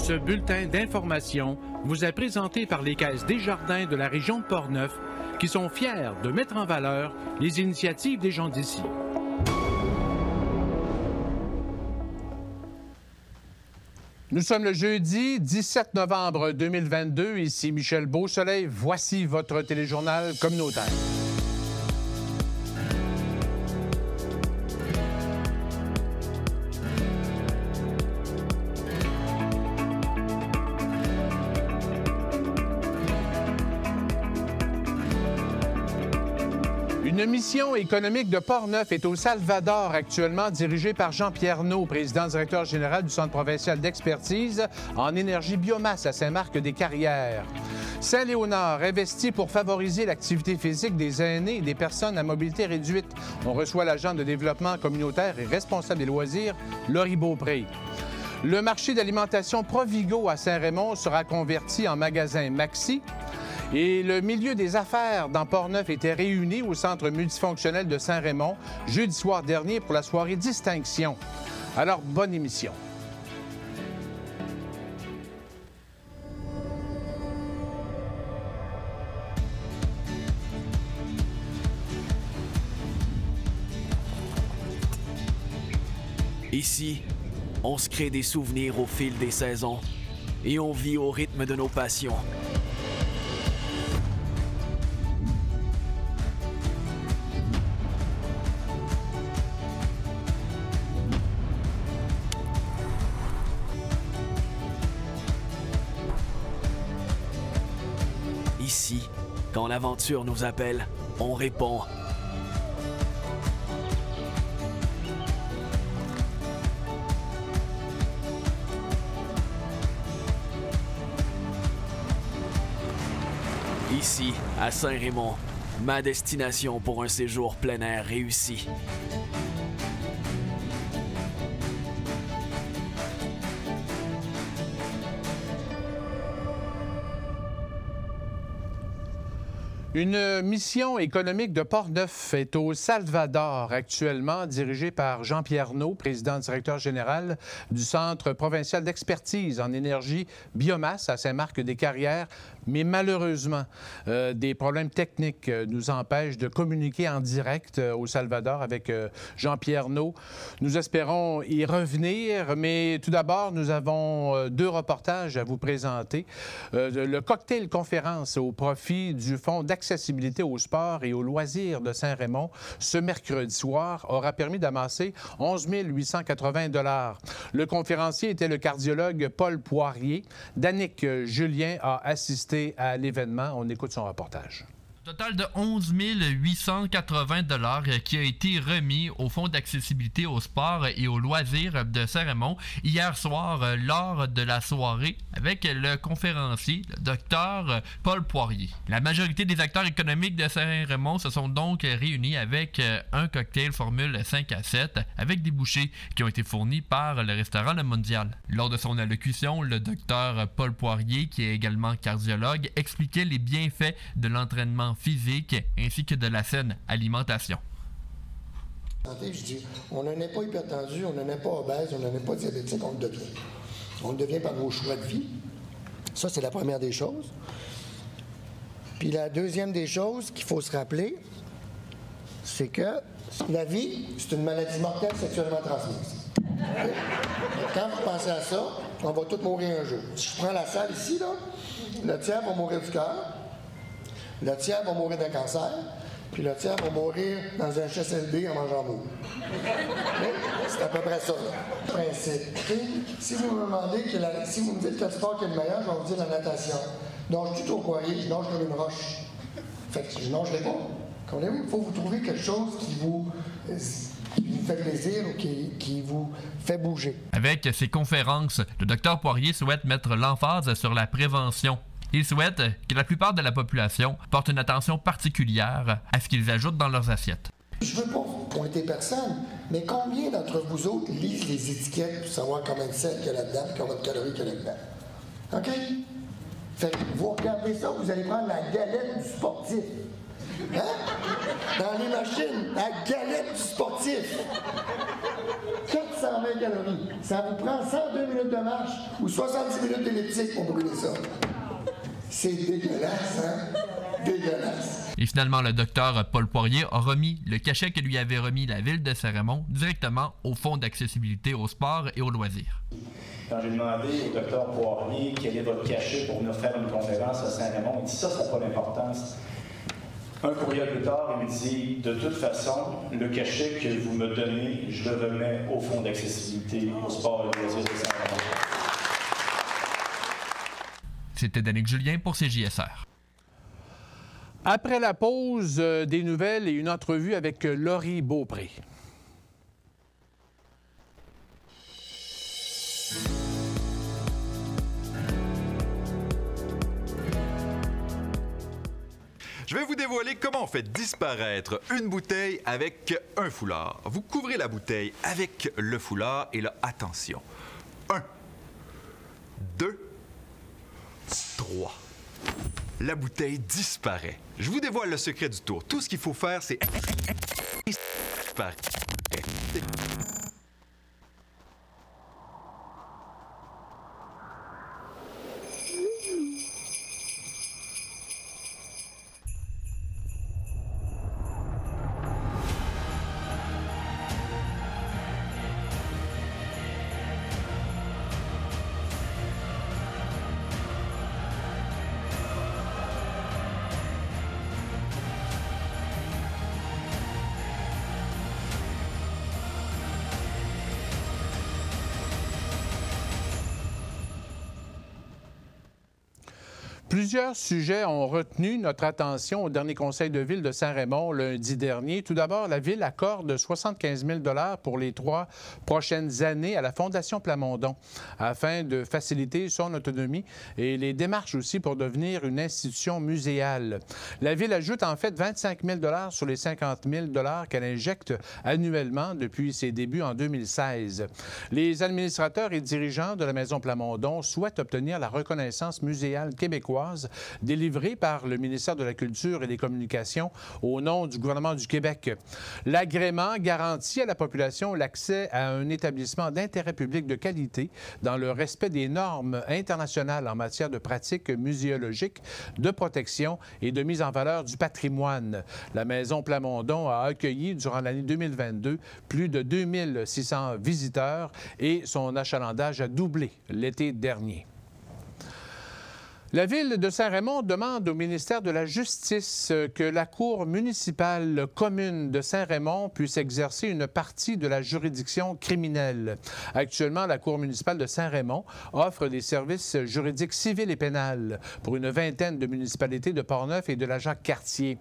Ce bulletin d'information vous est présenté par les Caisses Desjardins de la région de Portneuf qui sont fiers de mettre en valeur les initiatives des gens d'ici. Nous sommes le jeudi 17 novembre 2022. Ici Michel Beausoleil. Voici votre téléjournal communautaire. Une mission économique de Portneuf est au Salvador, actuellement dirigée par Jean-Pierre Naud, président-directeur général du Centre provincial d'expertise en énergie biomasse à Saint-Marc-des-Carrières. Saint-Léonard investit pour favoriser l'activité physique des aînés et des personnes à mobilité réduite. On reçoit l'agent de développement communautaire et responsable des loisirs, Laurie Beaupré. Le marché d'alimentation Provigo à Saint-Raymond sera converti en magasin Maxi. Et le milieu des affaires dans Portneuf était réuni au centre multifonctionnel de Saint-Raymond jeudi soir dernier pour la soirée Distinction. Alors, bonne émission. Ici, on se crée des souvenirs au fil des saisons et on vit au rythme de nos passions. Ici, quand l'aventure nous appelle, on répond. Ici, à Saint-Raymond, ma destination pour un séjour plein air réussi. Une mission économique de Portneuf est au Salvador, actuellement dirigée par Jean-Pierre Naud, président-directeur général du Centre provincial d'expertise en énergie biomasse à Saint-Marc-des-Carrières. Mais malheureusement, des problèmes techniques nous empêchent de communiquer en direct au Salvador avec Jean-Pierre Naud. Nous espérons y revenir, mais tout d'abord, nous avons deux reportages à vous présenter. Le cocktail conférence au profit du Fonds d'accessibilité au sport et aux loisirs de Saint-Raymond ce mercredi soir aura permis d'amasser 11 880 $. Le conférencier était le cardiologue Paul Poirier. Danick Julien a assisté à l'événement. On écoute son reportage. Total de 11 880 $ qui a été remis au Fonds d'accessibilité au sport et aux loisirs de Saint-Raymond hier soir lors de la soirée avec le conférencier, le docteur Paul Poirier. La majorité des acteurs économiques de Saint-Raymond se sont donc réunis avec un cocktail formule 5 à 7 avec des bouchées qui ont été fournis par le restaurant Le Mondial. Lors de son allocution, le docteur Paul Poirier, qui est également cardiologue, expliquait les bienfaits de l'entraînement physique ainsi que de la saine alimentation. Je dis, on n'en est pas hypertendu, on n'en est pas obèse, on n'en est pas diabétique, on le devient. On le devient par nos choix de vie. Ça, c'est la première des choses. Puis la deuxième des choses qu'il faut se rappeler, c'est que la vie, c'est une maladie mortelle sexuellement transmise. Okay? Quand vous pensez à ça, on va tous mourir un jour. Si je prends la salle ici, là, le tiers va mourir du cœur, le tiers va mourir d'un cancer, puis le tiers va mourir dans un CHSLD en mangeant mou. C'est à peu près ça, le principe. Si vous me demandez, si vous me dites quel sport qui est le meilleur, je vais vous dire la natation. Donc, je suis tout au poirier, je nage comme une roche. Fait que je nagerai pas. Comprenez-vous? Il faut vous trouver quelque chose qui vous fait plaisir ou qui vous fait bouger. Avec ces conférences, le docteur Poirier souhaite mettre l'emphase sur la prévention. Il souhaite que la plupart de la population porte une attention particulière à ce qu'ils ajoutent dans leurs assiettes. Je ne veux pas pointer personne, mais combien d'entre vous autres lisent les étiquettes pour savoir combien de sel qu'il y a là-dedans et combien de calories qu'il y a là-dedans? OK? Fait que vous regardez ça, vous allez prendre la galette du sportif. Hein? Dans les machines, la galette du sportif. 420 calories. Ça vous prend 102 minutes de marche ou 70 minutes d'elliptique pour brûler ça. C'est dégueulasse, hein? Dégueulasse. Et finalement, le docteur Paul Poirier a remis le cachet que lui avait remis la ville de Saint-Raymond directement au Fonds d'accessibilité au sport et aux loisirs. Quand j'ai demandé au docteur Poirier quel est votre cachet pour venir faire une conférence à Saint-Raymond, il dit ça n'a pas d'importance. Un courriel plus tard, il me dit de toute façon, le cachet que vous me donnez, je le remets au Fonds d'accessibilité au sport et aux loisirs de Saint-Raymond. C'était Danick Julien pour CJSR. Après la pause, des nouvelles et une entrevue avec Laurie Beaupré. Je vais vous dévoiler comment on fait disparaître une bouteille avec un foulard. Vous couvrez la bouteille avec le foulard et là, attention. 1, 2, 3. La bouteille disparaît. Je vous dévoile le secret du tour. Tout ce qu'il faut faire, c'est disparaître. Plusieurs sujets ont retenu notre attention au dernier conseil de ville de Saint-Raymond lundi dernier. Tout d'abord, la ville accorde 75 000 $ pour les 3 prochaines années à la Fondation Plamondon afin de faciliter son autonomie et les démarches aussi pour devenir une institution muséale. La ville ajoute en fait 25 000 $ sur les 50 000 $ qu'elle injecte annuellement depuis ses débuts en 2016. Les administrateurs et dirigeants de la Maison Plamondon souhaitent obtenir la reconnaissance muséale québécoise délivrée par le ministère de la Culture et des Communications au nom du gouvernement du Québec. L'agrément garantit à la population l'accès à un établissement d'intérêt public de qualité dans le respect des normes internationales en matière de pratiques muséologiques, de protection et de mise en valeur du patrimoine. La Maison Plamondon a accueilli durant l'année 2022 plus de 2600 visiteurs et son achalandage a doublé l'été dernier. La Ville de Saint-Raymond demande au ministère de la Justice que la Cour municipale commune de Saint-Raymond puisse exercer une partie de la juridiction criminelle. Actuellement, la Cour municipale de Saint-Raymond offre des services juridiques civils et pénals pour une vingtaine de municipalités de Portneuf et de la Jacques-Cartier.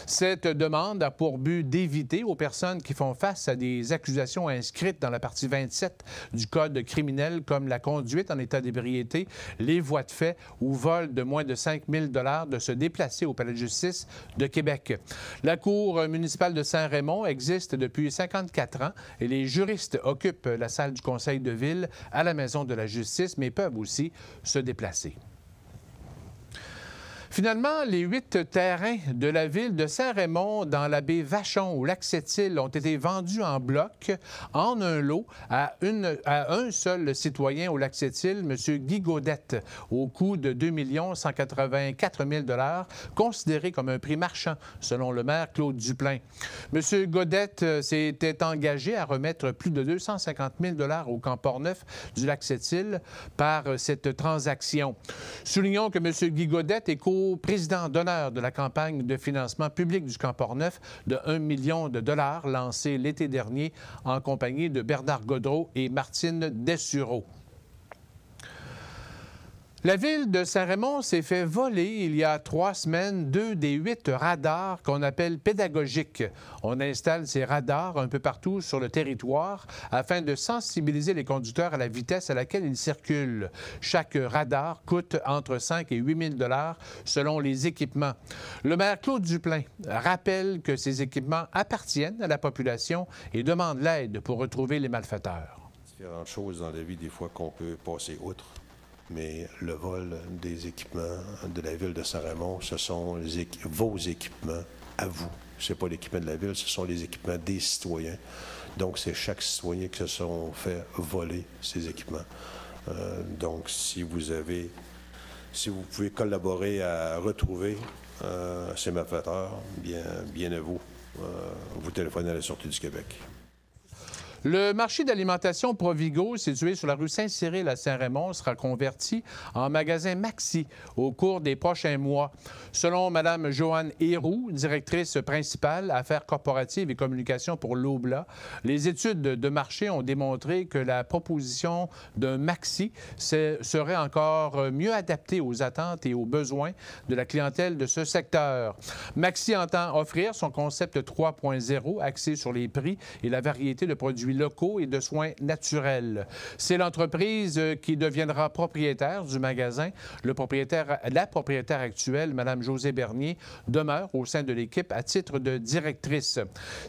Cette demande a pour but d'éviter aux personnes qui font face à des accusations inscrites dans la partie 27 du Code criminel comme la conduite en état d'ébriété, les voies de fait ou vol de moins de 5 000 $ de se déplacer au Palais de justice de Québec. La Cour municipale de Saint-Raymond existe depuis 54 ans et les juristes occupent la salle du Conseil de ville à la Maison de la justice, mais peuvent aussi se déplacer. Finalement, les 8 terrains de la ville de Saint-Raymond dans la baie Vachon au lac Sept-Îles ont été vendus en bloc en un lot à un seul citoyen au lac Sept-Îles, M. Guy Gaudette, au coût de 2 184 000 $, considéré comme un prix marchand, selon le maire Claude Duplain. M. Gaudette s'était engagé à remettre plus de 250 000 $ au camp Portneuf du lac Sept-Îles par cette transaction. Soulignons que M. Guy Gaudette est président d'honneur de la campagne de financement public du camp Portneuf de 1 million de $ lancée l'été dernier en compagnie de Bernard Gaudreault et Martine Dessureau. La ville de Saint-Raymond s'est fait voler il y a 3 semaines 2 des 8 radars qu'on appelle pédagogiques. On installe ces radars un peu partout sur le territoire afin de sensibiliser les conducteurs à la vitesse à laquelle ils circulent. Chaque radar coûte entre 5 et 8 000 $ selon les équipements. Le maire Claude Duplain rappelle que ces équipements appartiennent à la population et demande l'aide pour retrouver les malfaiteurs. Différentes choses dans la vie, des fois, qu'on peut passer outre. Mais le vol des équipements de la ville de Saint-Raymond, ce sont vos équipements à vous. Ce n'est pas l'équipement de la ville, ce sont les équipements des citoyens. Donc, c'est chaque citoyen qui se sont fait voler ces équipements. Donc, si vous pouvez collaborer à retrouver ces malfaiteurs, bien à vous. Vous téléphonez à la Sûreté du Québec. Le marché d'alimentation Provigo, situé sur la rue Saint-Cyril à Saint-Raymond, sera converti en magasin Maxi au cours des prochains mois. Selon Mme Joanne Héroux, directrice principale Affaires corporatives et communications pour l'Obla, les études de marché ont démontré que la proposition d'un Maxi serait encore mieux adaptée aux attentes et aux besoins de la clientèle de ce secteur. Maxi entend offrir son concept 3.0 axé sur les prix et la variété de produits locaux et de soins naturels. C'est l'entreprise qui deviendra propriétaire du magasin. La propriétaire actuelle, Mme Josée Bernier, demeure au sein de l'équipe à titre de directrice.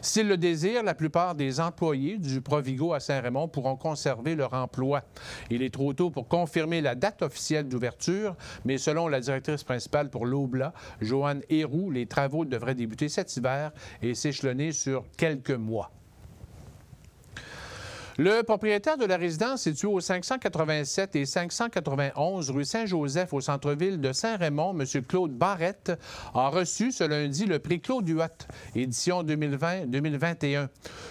S'ils le désirent, la plupart des employés du Provigo à Saint-Raymond pourront conserver leur emploi. Il est trop tôt pour confirmer la date officielle d'ouverture, mais selon la directrice principale pour l'Obla, Joanne Héroux, les travaux devraient débuter cet hiver et s'échelonner sur quelques mois. Le propriétaire de la résidence située au 587 et 591 rue Saint-Joseph au centre-ville de Saint-Raymond, M. Claude Barrette, a reçu ce lundi le prix Claude Huot, édition 2020-2021.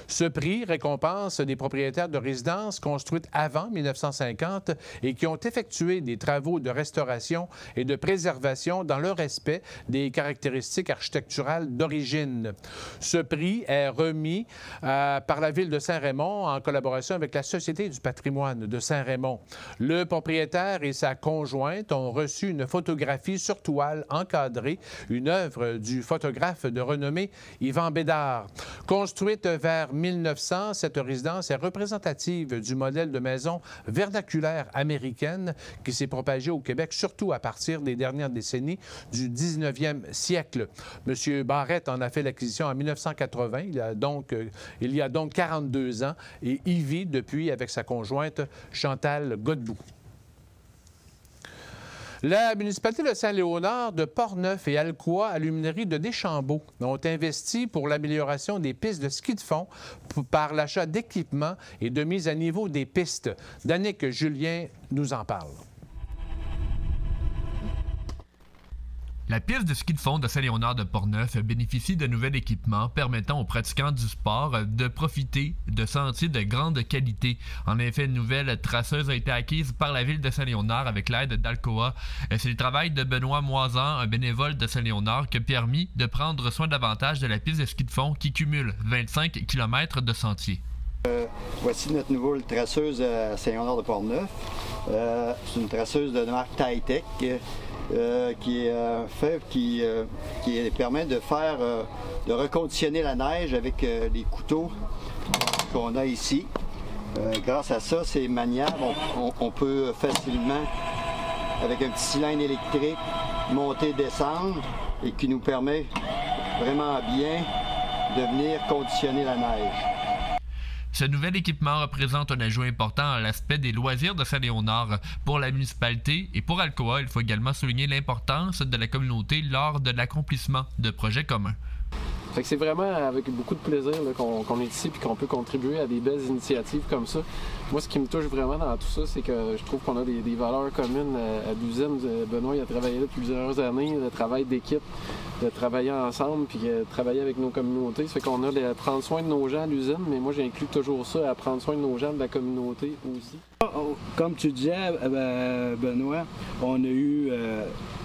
Ce prix récompense des propriétaires de résidences construites avant 1950 et qui ont effectué des travaux de restauration et de préservation dans le respect des caractéristiques architecturales d'origine. Ce prix est remis par la Ville de Saint-Raymond en collaboration avec la Société du patrimoine de Saint-Raymond. Le propriétaire et sa conjointe ont reçu une photographie sur toile encadrée, une œuvre du photographe de renommée Yvan Bédard. Construite vers 1900, cette résidence est représentative du modèle de maison vernaculaire américaine qui s'est propagée au Québec, surtout à partir des dernières décennies du 19e siècle. M. Barrette en a fait l'acquisition en 1980, il y a donc 42 ans, et y vit depuis avec sa conjointe Chantal Godbout. La municipalité de Saint-Léonard, de Portneuf et Alcoa, Aluminerie de Deschambault, ont investi pour l'amélioration des pistes de ski de fond par l'achat d'équipements et de mise à niveau des pistes. Danick Julien nous en parle. La piste de ski de fond de Saint-Léonard de Portneuf bénéficie de nouvel équipement permettant aux pratiquants du sport de profiter de sentiers de grande qualité. En effet, une nouvelle trasseuse a été acquise par la ville de Saint-Léonard avec l'aide d'Alcoa. C'est le travail de Benoît Moisan, un bénévole de Saint-Léonard, qui a permis de prendre soin davantage de la piste de ski de fond qui cumule 25 km de sentiers. Voici notre nouvelle trasseuse à Saint-Léonard de Portneuf. C'est une trasseuse de marque Titech. Qui permet de reconditionner la neige avec les couteaux qu'on a ici. Grâce à ça, c'est maniable. On peut facilement, avec un petit cylindre électrique, monter, descendre et qui nous permet vraiment bien de venir conditionner la neige. Ce nouvel équipement représente un ajout important à l'aspect des loisirs de Saint-Léonard. Pour la municipalité et pour Alcoa, il faut également souligner l'importance de la communauté lors de l'accomplissement de projets communs. Fait que c'est vraiment avec beaucoup de plaisir qu'on est ici et qu'on peut contribuer à des belles initiatives comme ça. Moi, ce qui me touche vraiment dans tout ça, c'est que je trouve qu'on a des valeurs communes à l'usine. Benoît, il a travaillé là depuis plusieurs années, le travail d'équipe, de travailler ensemble puis de travailler avec nos communautés. Ça fait qu'on a à prendre soin de nos gens à l'usine, mais moi, j'inclus toujours ça, à prendre soin de nos gens de la communauté aussi. Comme tu disais, Benoît, on a eu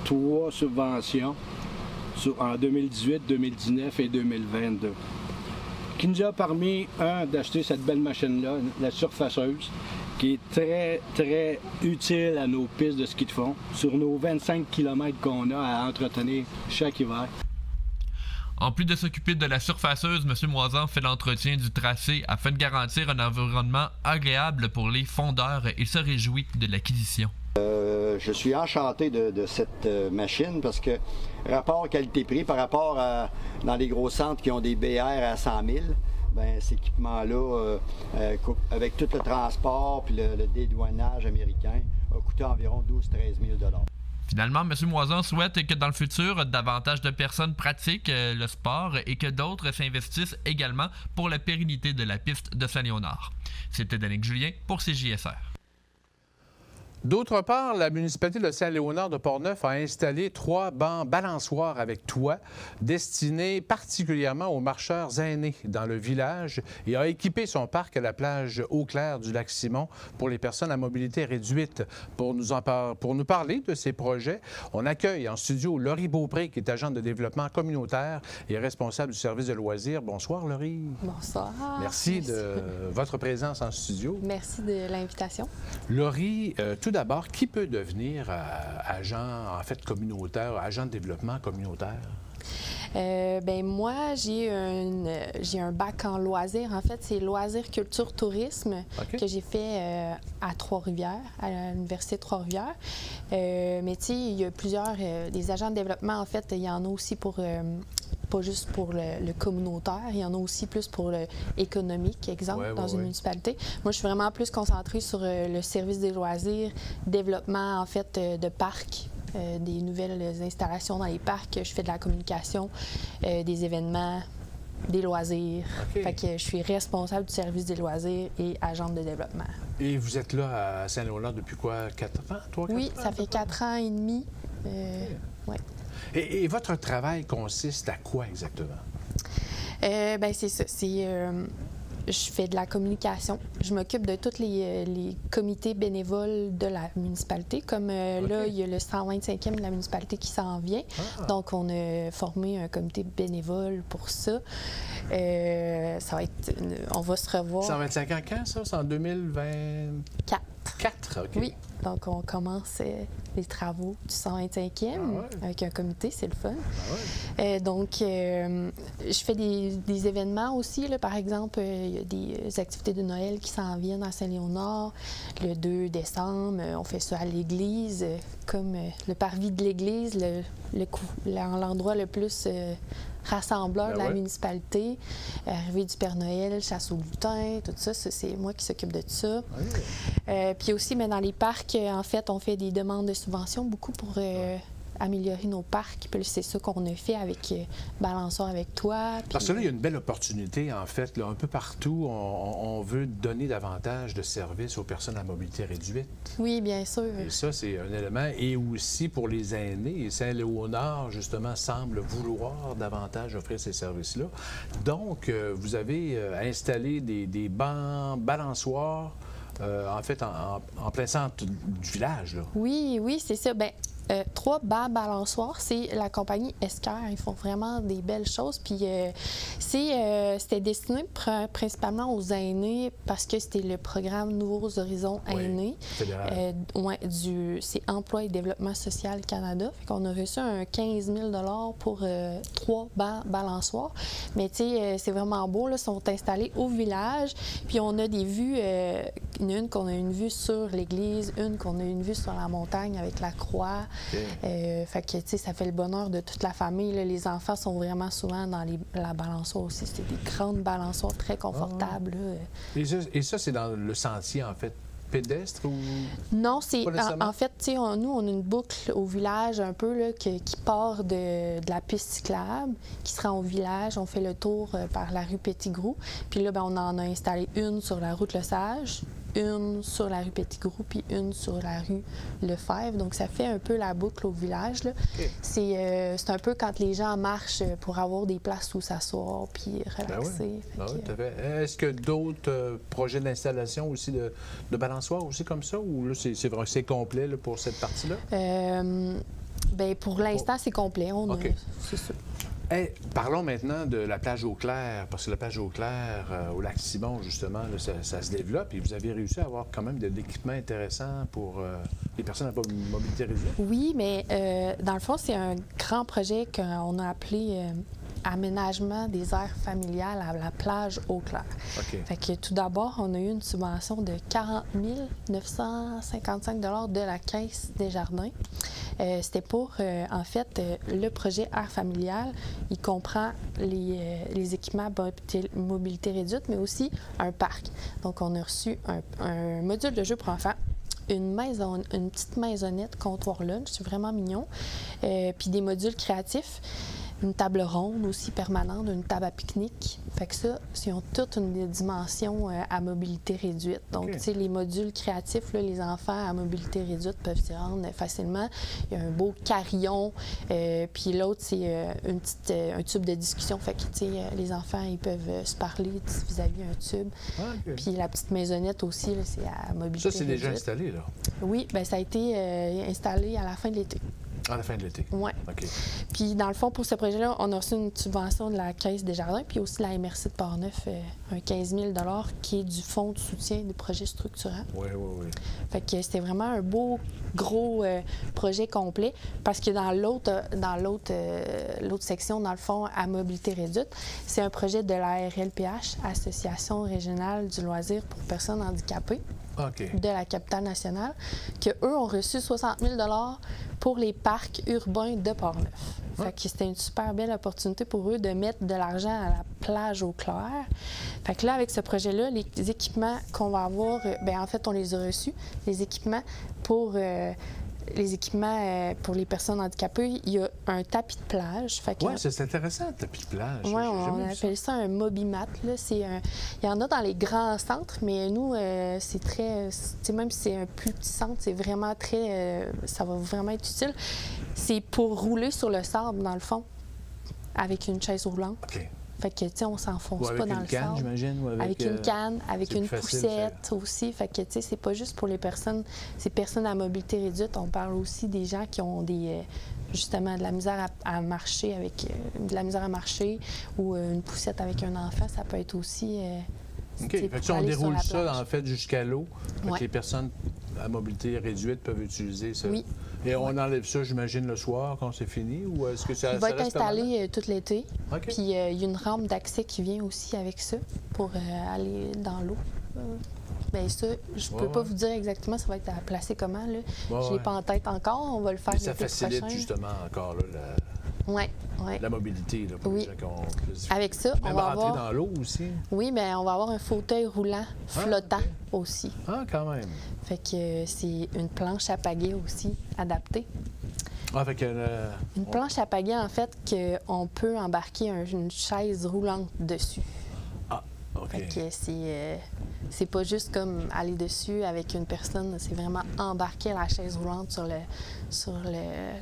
3 subventions en 2018, 2019 et 2022, qui nous a permis, d'acheter cette belle machine-là, la surfaceuse, qui est très, très utile à nos pistes de ski de fond, sur nos 25 km qu'on a à entretenir chaque hiver. En plus de s'occuper de la surfaceuse, M. Moisan fait l'entretien du tracé afin de garantir un environnement agréable pour les fondeurs. Il se réjouit de l'acquisition. Je suis enchanté de cette machine parce que rapport qualité-prix par rapport à dans les gros centres qui ont des BR à 100 000, ben, cet équipement-là, avec tout le transport puis le dédouanage américain, a coûté environ 12 000 à 13 000 $. Finalement, M. Moisan souhaite que dans le futur, davantage de personnes pratiquent le sport et que d'autres s'investissent également pour la pérennité de la piste de Saint-Léonard. C'était Danick Julien pour CJSR. D'autre part, la municipalité de Saint-Léonard de Portneuf a installé 3 bancs balançoires avec toit destinés particulièrement aux marcheurs aînés dans le village et a équipé son parc à la plage Eau-Claire du Lac-Simon pour les personnes à mobilité réduite. Pour nous parler de ces projets, on accueille en studio Laurie Beaupré, qui est agente de développement communautaire et responsable du service de loisirs. Bonsoir, Laurie. Bonsoir. Merci de votre présence en studio. Merci de l'invitation. Laurie, tout d'abord, qui peut devenir agent, en fait, communautaire, agent de développement communautaire? Ben moi, j'ai un bac en loisirs. En fait, c'est loisirs, culture, tourisme que j'ai fait à Trois-Rivières, à l'Université de Trois-Rivières. Mais tu sais, il y a plusieurs des agents de développement. En fait, il y en a aussi pour pas juste pour le communautaire, il y en a aussi plus pour le économique, exemple, dans une municipalité. Moi, je suis vraiment plus concentrée sur le service des loisirs, développement, en fait, de parcs, des nouvelles installations dans les parcs. Je fais de la communication, des événements, des loisirs. Fait que je suis responsable du service des loisirs et agente de développement. Et vous êtes là à Saint-Léonard depuis quoi, 4 ans? 3, 4 oui, ans, ça fait 4 ans et demi. Ouais. Et votre travail consiste à quoi exactement? Bien, c'est ça. Je fais de la communication. Je m'occupe de tous les comités bénévoles de la municipalité. Comme là, il y a le 125e de la municipalité qui s'en vient. Donc, on a formé un comité bénévole pour ça. Ça va être... on va se revoir. 125 ans quand, ça? C'est en 2024? 4, OK. Oui. Donc, on commence les travaux du 125e avec un comité, c'est le fun. Donc, je fais des événements aussi. Là, par exemple, il y a des activités de Noël qui s'en viennent à Saint-Léonard. Le 2 décembre, on fait ça à l'église, comme le parvis de l'église, l'endroit le plus rassembleur de la municipalité. Arrivée du Père Noël, chasse au lutin, tout ça, c'est moi qui s'occupe de ça. Puis aussi, mais dans les parcs, en fait, on fait des demandes de subventions beaucoup pour améliorer nos parcs. Puis c'est ça qu'on a fait avec Balançoire avec toi. Puis... Parce que là, il y a une belle opportunité, en fait. Là, un peu partout, on veut donner davantage de services aux personnes à mobilité réduite. Oui, bien sûr. Et ça, c'est un élément. Et aussi pour les aînés. Et Saint-Léonard, justement, semble vouloir davantage offrir ces services-là. Donc, vous avez installé des bancs balançoires, en fait, en plein centre du village, là. Oui, oui, c'est ça. Bien, 3 bancs balançoires, c'est la compagnie Esquerre. Ils font vraiment des belles choses. Puis c'était destiné principalement aux aînés parce que c'était le programme Nouveaux Horizons Aînés. C'est Emploi et Développement Social Canada. Fait qu'on a reçu un 15 000 pour 3 bancs balançoires. Mais tu sais, c'est vraiment beau. Là, ils sont installés au village. Puis on a des vues. Une qu'on a une vue sur l'église, une qu'on a une vue sur la montagne avec la croix. Fait que, tu sais, ça fait le bonheur de toute la famille. Là. Les enfants sont vraiment souvent dans la balançoire aussi. C'est des grandes balançoires très confortables. Et ça, c'est dans le sentier, en fait, pédestre ou... Non, c'est... En fait, tu sais, nous, on a une boucle au village un peu là, qui part de la piste cyclable, qui se rend au village. On fait le tour par la rue Petit-Grou. Puis là, on en a installé une sur la route Le Sage, une sur la rue Petit-Grou, puis une sur la rue Lefebvre. Donc, ça fait un peu la boucle au village. C'est un peu quand les gens marchent pour avoir des places où s'asseoir puis relaxer. Tout à fait. Est-ce que d'autres projets d'installation aussi de balançoires aussi comme ça, ou là, c'est complet là, pour cette partie-là? Bien, pour l'instant, c'est complet. C'est ça. Hey, parlons maintenant de la plage Eau-Claire, parce que la plage Eau-Claire, au Lac-Simon, justement, là, ça se développe et vous avez réussi à avoir quand même de l'équipement intéressant pour les personnes à mobilité réduite. Oui, mais dans le fond, c'est un grand projet qu'on a appelé Aménagement des aires familiales à la plage Eau-Claire. Fait que tout d'abord, on a eu une subvention de 40 955 $ de la Caisse des Jardins. C'était pour, en fait, le projet Air familiale. Il comprend les équipements mobilité réduite, mais aussi un parc. Donc, on a reçu un module de jeu pour enfants, une petite maisonnette, comptoir lunch, c'est vraiment mignon. Puis des modules créatifs. Une table ronde aussi permanente, une table à pique-nique. Fait que ça, ils ont toute une dimension à mobilité réduite. Donc, tu sais, les modules créatifs, là, les enfants à mobilité réduite peuvent s'y rendre facilement. Il y a un beau carillon, puis l'autre, c'est un tube de discussion. Fait que, tu sais, les enfants, ils peuvent se parler vis-à-vis un tube. Puis la petite maisonnette aussi, là, c'est à mobilité réduite. Ça, c'est déjà installé, là? Oui, bien, ça a été installé à la fin de l'été. À la fin de l'été? Oui. OK. Puis, dans le fond, pour ce projet-là, on a reçu une subvention de la Caisse des Jardins, puis aussi de la MRC de Portneuf, un 15 000 qui est du fonds de soutien des projets structurants. Oui, oui, oui. Fait que c'était vraiment un beau, gros projet complet, parce que dans l'autre section, dans le fond, à mobilité réduite, c'est un projet de la RLPH, Association régionale du loisir pour personnes handicapées. De la capitale nationale, qu'eux ont reçu 60 000 pour les parcs urbains de Portneuf. Fait que c'était une super belle opportunité pour eux de mettre de l'argent à la plage au clair. Fait que là, avec ce projet-là, les équipements qu'on va avoir, bien, en fait, on les a reçus, les équipements pour les personnes handicapées, il y a un tapis de plage. Oui, c'est intéressant, le tapis de plage. Oui, on appelle ça un mobimat. Il y en a dans les grands centres, mais nous, c'est très... Même si c'est un plus petit centre, c'est vraiment très... ça va vraiment être utile. C'est pour rouler sur le sable, dans le fond, avec une chaise roulante. OK. Fait que, tu sais, on s'enfonce pas dans le sable. Avec une canne, j'imagine? Ou avec une canne, avec une poussette aussi. Fait que, tu sais, c'est pas juste pour les personnes, ces personnes à mobilité réduite. On parle aussi des gens qui ont justement de la misère à marcher, de la misère à marcher, ou une poussette avec un enfant. Ça peut être aussi... OK. Fait que si on déroule ça, en fait, jusqu'à l'eau, les personnes à mobilité réduite peuvent utiliser ça. Oui. Et on enlève ça, j'imagine, le soir quand c'est fini, ou est-ce que ça Il va être installé tout l'été. OK. Puis il y a une rampe d'accès qui vient aussi avec ça pour aller dans l'eau. Bien ça, je peux pas vous dire exactement ça va être placé comment. Là. Je l'ai pas en tête encore. On va le faire l'été prochain. Ça facilite justement encore là, la mobilité là, pour les gens qui ont plus... Avec ça, même on va rentrer avoir... dans l'eau aussi. Oui, mais on va avoir un fauteuil roulant flottant aussi. Ah, quand même. Fait que c'est une planche à pagaie aussi adaptée. Ah, fait que... Une planche à pagaie, en fait, qu'on peut embarquer une chaise roulante dessus. Ah, OK. Fait que c'est pas juste comme aller dessus avec une personne, c'est vraiment embarquer la chaise roulante sur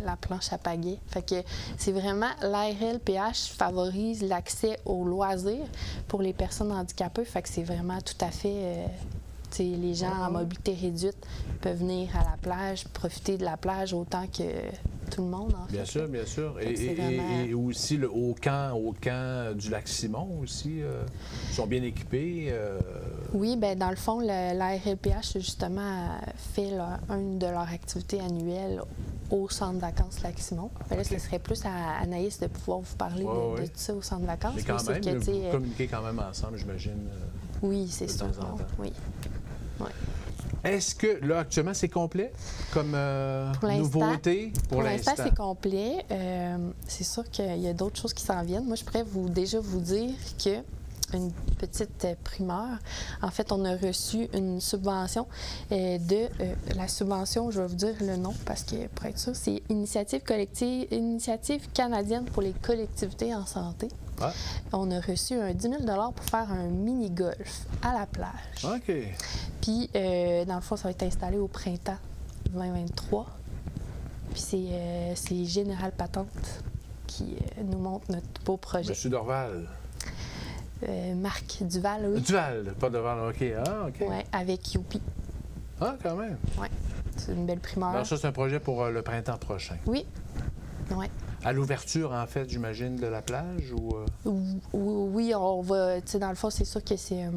la planche à pagaie. Fait que c'est vraiment, l'ARLPH favorise l'accès aux loisirs pour les personnes handicapées. Fait que c'est vraiment tout à fait... les gens en mobilité réduite peuvent venir à la plage, profiter de la plage autant que tout le monde, en fait. Bien sûr, bien sûr. Et aussi au camp du Lac-Simon aussi, ils sont bien équipés. Oui, bien, dans le fond, la RLPH, justement, fait une de leurs activités annuelles au centre de vacances Lac-Simon. Là, ce serait plus à Anaïs de pouvoir vous parler de tout ça au centre de vacances. Mais quand même, vous communiquez quand même ensemble, j'imagine. Oui, c'est ça. Oui. Ouais. Est-ce que, là, actuellement, c'est complet comme nouveauté? Pour l'instant, c'est complet. C'est sûr qu'il y a d'autres choses qui s'en viennent. Moi, je pourrais déjà vous dire que une petite primeur. En fait, on a reçu une subvention la subvention, je vais vous dire le nom parce que, pour être sûr, c'est Initiative canadienne pour les collectivités en santé. Ah. On a reçu un 10 000 pour faire un mini-golf à la plage. OK. Puis, dans le fond, ça va être installé au printemps 2023. Puis, c'est Général Patente qui nous montre notre beau projet. Monsieur Dorval. Marc Duval, oui. Duval, pas Dorval, OK. Ah, OK. Oui, avec Youpi. Ah, quand même. Oui, c'est une belle primeur. Alors ça, c'est un projet pour le printemps prochain. Oui, oui. À l'ouverture, en fait, j'imagine, de la plage ou... Oui, on va... Tu sais, dans le fond, c'est sûr que c'est un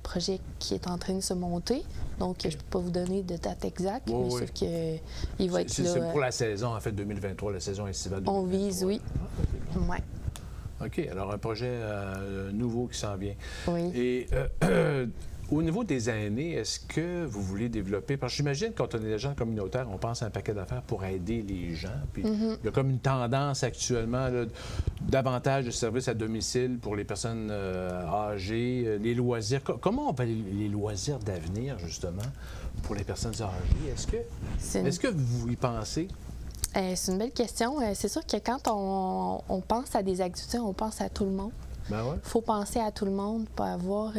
projet qui est en train de se monter. Donc, je ne peux pas vous donner de date exacte, mais sauf qu'il va être là... C'est pour la saison, en fait, 2023, la saison estivale 2023. On vise, oui. Oui. OK. Alors, un projet nouveau qui s'en vient. Oui. Et Au niveau des aînés, est-ce que vous voulez développer... Parce que j'imagine quand on est agent communautaire, on pense à un paquet d'affaires pour aider les gens. Puis il y a comme une tendance actuellement là, davantage de services à domicile pour les personnes âgées, les loisirs. Comment on va les loisirs d'avenir, justement, pour les personnes âgées? Est-ce que vous y pensez? C'est une belle question. C'est sûr que quand on pense à des activités, on pense à tout le monde. Ben ouais. Il faut penser à tout le monde pour avoir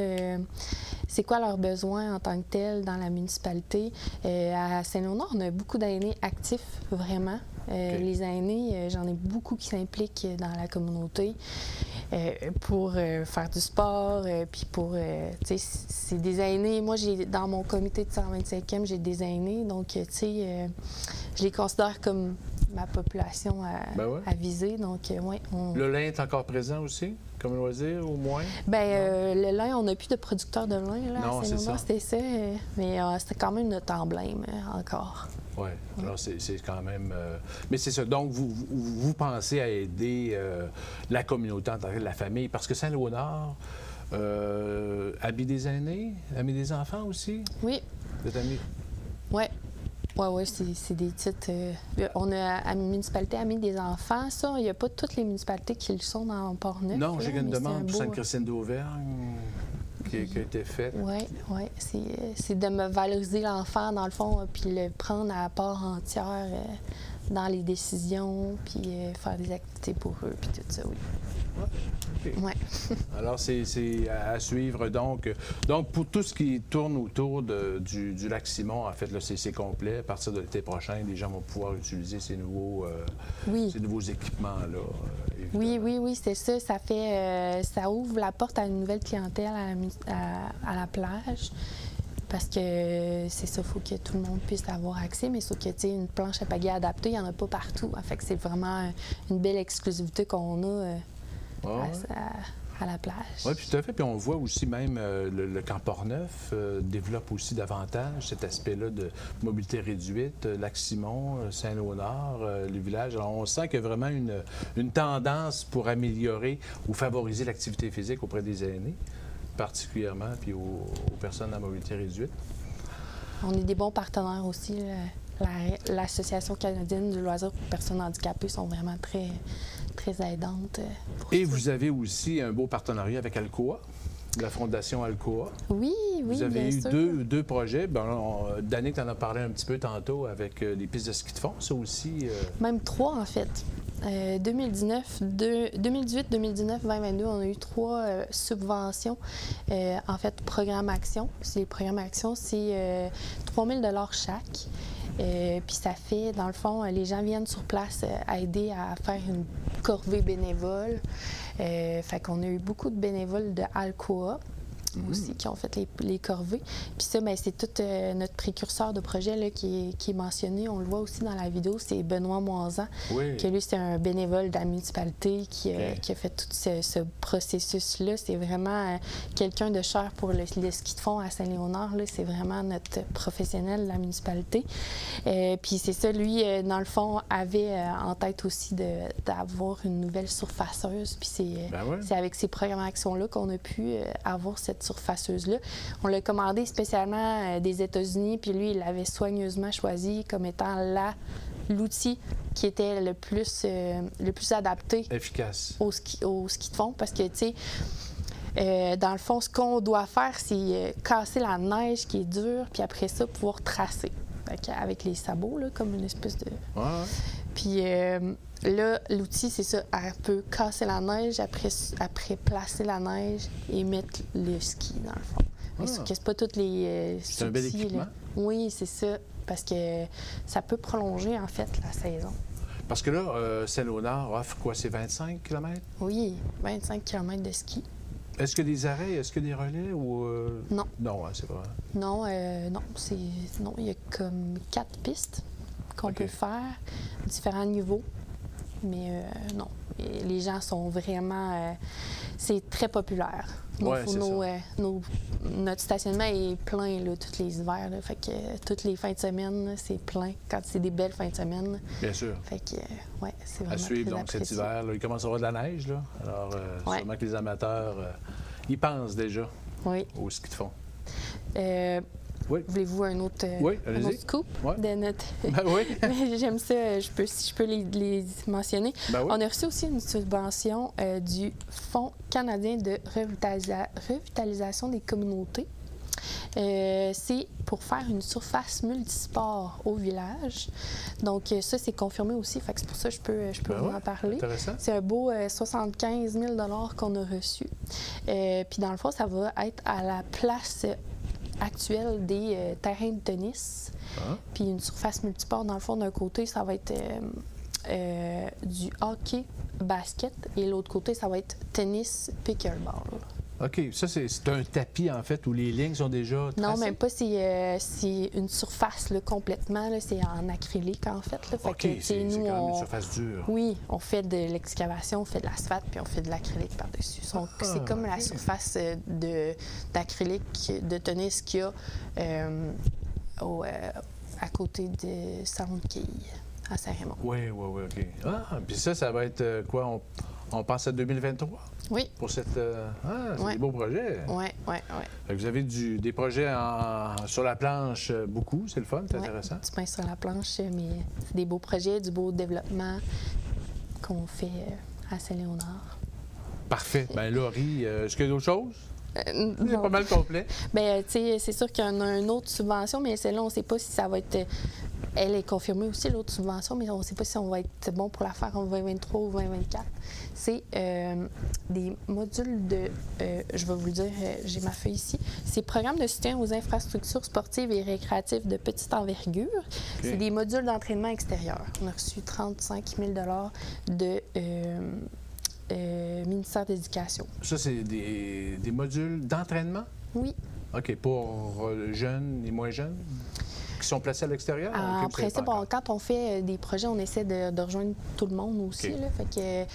c'est quoi leurs besoins en tant que tels dans la municipalité. À Saint-Léonard, on a beaucoup d'aînés actifs, vraiment. Les aînés, j'en ai beaucoup qui s'impliquent dans la communauté pour faire du sport, puis pour, tu sais, c'est des aînés. Moi, dans mon comité de 125e, j'ai des aînés, donc, tu sais, je les considère comme ma population à viser, donc, ouais. Le lin est encore présent aussi, comme loisir, ou moins? Bien, le lin, on n'a plus de producteurs de lin, là, non, à Saint-Léonard, c'était ça, mais c'était quand même notre emblème, encore. Oui, alors c'est quand même... Mais c'est ça, donc vous pensez à aider la communauté en tant que la famille, parce que Saint-Léonard habille des aînés, habille des enfants aussi? Oui. Vous êtes amis? Oui. Oui, c'est des titres... on a à la municipalité Amis des enfants, ça, il n'y a pas toutes les municipalités qui le sont dans Port-Neuf. Non, j'ai une demande pour Sainte-Christine d'Auvergne qui a été faite. Oui, c'est de me valoriser l'enfant, dans le fond, puis le prendre à part entière dans les décisions, puis faire des activités pour eux, puis tout ça, oui. Okay. Ouais. Alors, c'est à suivre. Donc, pour tout ce qui tourne autour du lac Simon, en fait, c'est complet. À partir de l'été prochain, les gens vont pouvoir utiliser ces nouveaux équipements-là. Oui, c'est ça. Ça ouvre la porte à une nouvelle clientèle à la plage. Parce que c'est ça, il faut que tout le monde puisse avoir accès, mais sauf que, tu sais, une planche à pagaie adaptée, il n'y en a pas partout. En fait, c'est vraiment une belle exclusivité qu'on a à la plage. Oui, puis tout à fait. Puis on voit aussi même le camp Port-Neuf développe aussi davantage cet aspect-là de mobilité réduite. Lac-Simon, Saint-Léonard, les villages. Alors on sent qu'il y a vraiment une tendance pour améliorer ou favoriser l'activité physique auprès des aînés, particulièrement, puis aux personnes à mobilité réduite. On est des bons partenaires aussi. L'Association canadienne du loisir pour personnes handicapées sont vraiment très, très aidantes. Et vous avez aussi un beau partenariat avec Alcoa, la Fondation Alcoa. Oui, vous avez eu sûr. deux projets. Danick t'en a parlé un petit peu tantôt avec les pistes de ski de fond, ça aussi. Même 3, en fait. 2018, 2019, 2022, on a eu 3 subventions. En fait, programme Action. Les programmes Action, c'est 3 000 $ chaque. Puis ça fait, dans le fond, les gens viennent sur place aider à faire une corvée bénévole. Fait qu'on a eu beaucoup de bénévoles de Alcoa aussi qui ont fait les corvées. Puis ça, bien, c'est tout notre précurseur de projet là, qui est mentionné. On le voit aussi dans la vidéo, c'est Benoît Moisan, que lui, c'est un bénévole de la municipalité qui a fait tout ce processus-là. C'est vraiment quelqu'un de cher pour le ski de fond à Saint-Léonard. C'est vraiment notre professionnel de la municipalité. Puis c'est ça, lui, dans le fond, avait en tête aussi d'avoir une nouvelle surfaceuse. Puis c'est avec ces programmes d'actions-là qu'on a pu avoir cette surfaceuse-là. On l'a commandé spécialement des États-Unis, puis lui, il l'avait soigneusement choisi comme étant l'outil qui était le plus adapté. Efficace. Au ski de fond, parce que, tu sais, dans le fond, ce qu'on doit faire, c'est casser la neige qui est dure, puis après ça, pouvoir tracer. Avec les sabots, là, comme une espèce de... Puis là, l'outil, c'est ça. Elle peut casser la neige, après placer la neige et mettre le ski, dans le fond. Mais c'est pas toutes les c'est un bel équipement. Là. Oui, c'est ça. Parce que ça peut prolonger, en fait, la saison. Parce que là, Saint-Léonard offre quoi? C'est 25 km? Oui, 25 km de ski. Est-ce que des arrêts, est-ce que des relais ou... Non. Non, c'est vrai. Non, non, il y a comme 4 pistes qu'on peut faire, différents niveaux. Mais non, les gens sont vraiment... c'est très populaire. Notre stationnement est plein là, tous les hivers. Là, fait que toutes les fins de semaine, c'est plein. Quand c'est des belles fins de semaine. Bien sûr. Fait que, ouais, c'est vraiment à suivre, donc, apprécié. cet hiver, là, il commence à avoir de la neige. Là. Alors, sûrement que les amateurs, ils pensent déjà au ski de fond. Oui. Voulez-vous un autre scoop de notre... Ben oui. J'aime ça, si je peux les mentionner. Ben oui. On a reçu aussi une subvention du Fonds canadien de revitalisation des communautés. C'est pour faire une surface multisport au village. Donc, ça, c'est confirmé aussi. Fait que c'est pour ça que je peux vous en parler. Intéressant. C'est un beau 75 000 $ qu'on a reçu. Puis, dans le fond, ça va être à la place actuelle des terrains de tennis. Puis, une surface multisport, dans le fond, d'un côté, ça va être du hockey basket et l'autre côté, ça va être tennis pickleball. OK. Ça, c'est un tapis, en fait, où les lignes sont déjà tracées? Non, même pas. C'est une surface là, complètement. C'est en acrylique, en fait. Là. Fait OK. C'est quand même une surface dure. Oui. On fait de l'excavation, on fait de l'asphalte, puis on fait de l'acrylique par-dessus. C'est comme la surface d'acrylique de tennis qu'il y a à côté de Soundkey, à Saint-Raymond. Oui, OK. Puis ça va être quoi? On pense à 2023? Oui. Pour cette... c'est des beaux projets. Oui. Vous avez des projets sur la planche, beaucoup. C'est le fun, c'est intéressant. Du pain sur la planche, mais c'est des beaux projets, du beau développement qu'on fait à Saint-Léonard. Parfait. Bien, Laurie, est-ce qu'il y a d'autres choses? C'est pas mal complet. Bien, tu sais, c'est sûr qu'il y en a une autre subvention, mais celle-là, on ne sait pas si ça va être... Elle est confirmée aussi, l'autre subvention, mais on ne sait pas si on va être bon pour la faire en 2023 ou 2024. C'est des modules de... je vais vous le dire, j'ai ma feuille ici. C'est Programme de soutien aux infrastructures sportives et récréatives de petite envergure. Okay. C'est des modules d'entraînement extérieur. On a reçu 35 000 $ de... ministère de l'Éducation. Ça, c'est des modules d'entraînement? Oui. OK. Pour jeunes et moins jeunes qui sont placés à l'extérieur? En principe, quand on fait des projets, on essaie de rejoindre tout le monde aussi. Là, fait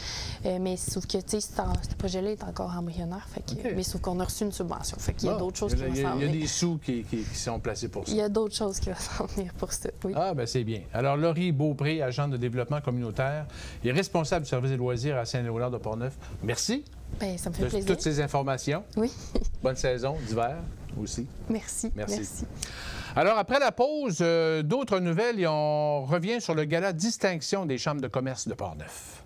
que, mais sauf que ce projet-là est encore embryonnaire. Fait que, mais sauf qu'on a reçu une subvention. Fait qu'il y a d'autres choses qui vont s'en venir. Il y a des sous qui sont placés pour ça. Il y a d'autres choses qui vont s'en venir pour ça, oui. Ah, bien, c'est bien. Alors, Laurie Beaupré, agente de développement communautaire et responsable du service des loisirs à Saint-Léonard de Portneuf. Merci. Bien, ça me fait plaisir. Toutes ces informations. Oui. Bonne saison d'hiver aussi. Merci. Alors, après la pause, d'autres nouvelles et on revient sur le gala Distinction des chambres de commerce de Portneuf.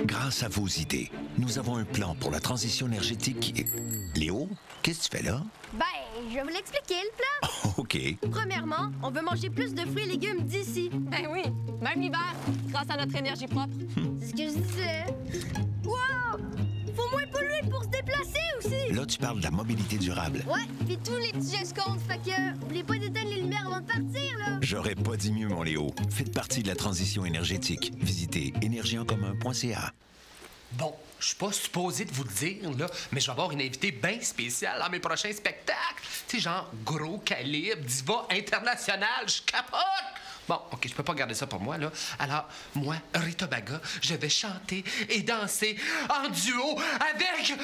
Grâce à vos idées, nous avons un plan pour la transition énergétique. Léo, qu'est-ce que tu fais là? Ben, je vais vous l'expliquer, le plan. OK. Premièrement, on veut manger plus de fruits et légumes d'ici. Ben oui, même l'hiver, grâce à notre énergie propre. C'est ce que je disais. Wow! Faut moins polluer pour se déplacer aussi. Là, tu parles de la mobilité durable. Ouais, puis tous les petits gestes comptent, fait que n'oubliez pas d'éteindre les lumières avant de partir, là. J'aurais pas dit mieux, mon Léo. Faites partie de la transition énergétique. Visitez énergieencommun.ca. Bon, je suis pas supposé de vous le dire, là, mais je vais avoir une invitée bien spéciale dans mes prochains spectacles. Tu sais, genre gros calibre, diva internationale, je capote! Bon, OK, je peux pas garder ça pour moi, là. Alors, moi, Rita Baga, je vais chanter et danser en duo avec...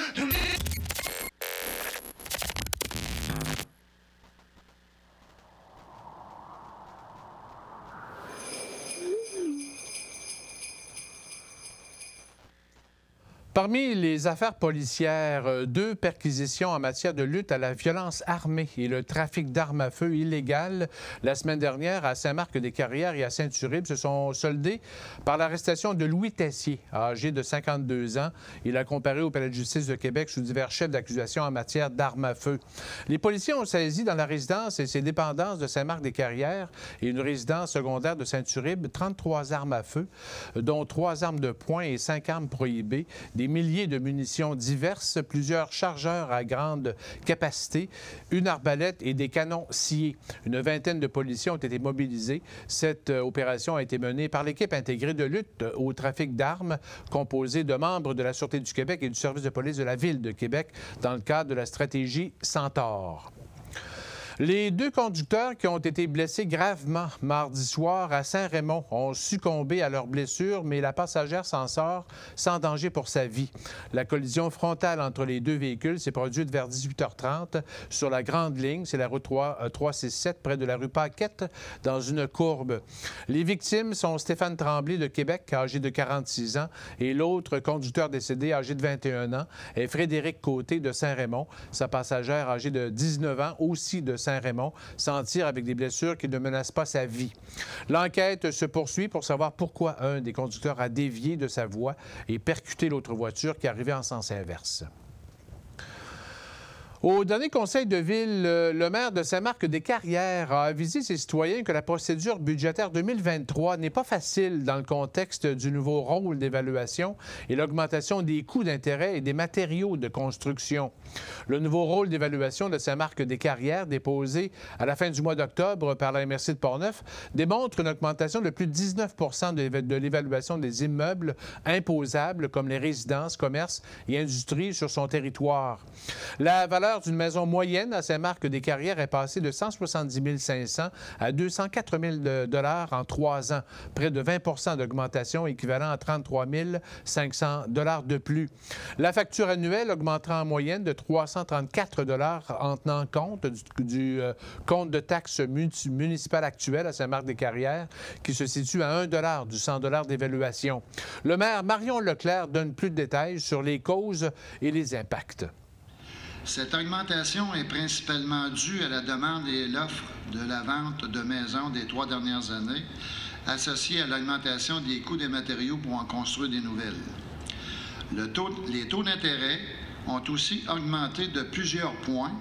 Parmi les affaires policières, 2 perquisitions en matière de lutte à la violence armée et le trafic d'armes à feu illégal la semaine dernière à Saint-Marc-des-Carrières et à Saint-Uribe se sont soldées par l'arrestation de Louis Tessier, âgé de 52 ans. Il a comparé au Palais de justice de Québec sous divers chefs d'accusation en matière d'armes à feu. Les policiers ont saisi dans la résidence et ses dépendances de Saint-Marc-des-Carrières et une résidence secondaire de Saint-Uribe 33 armes à feu, dont 3 armes de poing et 5 armes prohibées, des milliers de munitions diverses, plusieurs chargeurs à grande capacité, une arbalète et des canons sciés. Une vingtaine de policiers ont été mobilisés. Cette opération a été menée par l'équipe intégrée de lutte au trafic d'armes, composée de membres de la Sûreté du Québec et du service de police de la Ville de Québec dans le cadre de la stratégie Centaure. Les 2 conducteurs qui ont été blessés gravement mardi soir à Saint-Raymond ont succombé à leurs blessures, mais la passagère s'en sort sans danger pour sa vie. La collision frontale entre les 2 véhicules s'est produite vers 18h30 sur la grande ligne, c'est la route 367 près de la rue Paquette, dans une courbe. Les victimes sont Stéphane Tremblay de Québec, âgé de 46 ans, et l'autre conducteur décédé, âgé de 21 ans, est Frédéric Côté de Saint-Raymond. Sa passagère, âgée de 19 ans, aussi de Saint-Raymond, s'en tire avec des blessures qui ne menacent pas sa vie. L'enquête se poursuit pour savoir pourquoi un des conducteurs a dévié de sa voie et percuté l'autre voiture qui arrivait en sens inverse. Au dernier conseil de ville, le maire de Saint-Marc-des-Carrières a avisé ses citoyens que la procédure budgétaire 2023 n'est pas facile dans le contexte du nouveau rôle d'évaluation et l'augmentation des coûts d'intérêt et des matériaux de construction. Le nouveau rôle d'évaluation de Saint-Marc-des-Carrières, déposé à la fin du mois d'octobre par la MRC de Portneuf, démontre une augmentation de plus de 19 de l'évaluation des immeubles imposables comme les résidences, commerces et industries sur son territoire. La valeur d'une maison moyenne à Saint-Marc-des-Carrières est passée de 170 500 à 204 000 $ en 3 ans, près de 20 d'augmentation équivalent à 33 500 $ de plus. La facture annuelle augmentera en moyenne de 334 $ en tenant compte du compte de taxes municipales actuel à Saint-Marc-des-Carrières qui se situe à 1 $ du 100 $ d'évaluation. Le maire Marion Leclerc donne plus de détails sur les causes et les impacts. Cette augmentation est principalement due à la demande et l'offre de la vente de maisons des 3 dernières années, associée à l'augmentation des coûts des matériaux pour en construire des nouvelles. Les taux d'intérêt ont aussi augmenté de plusieurs points,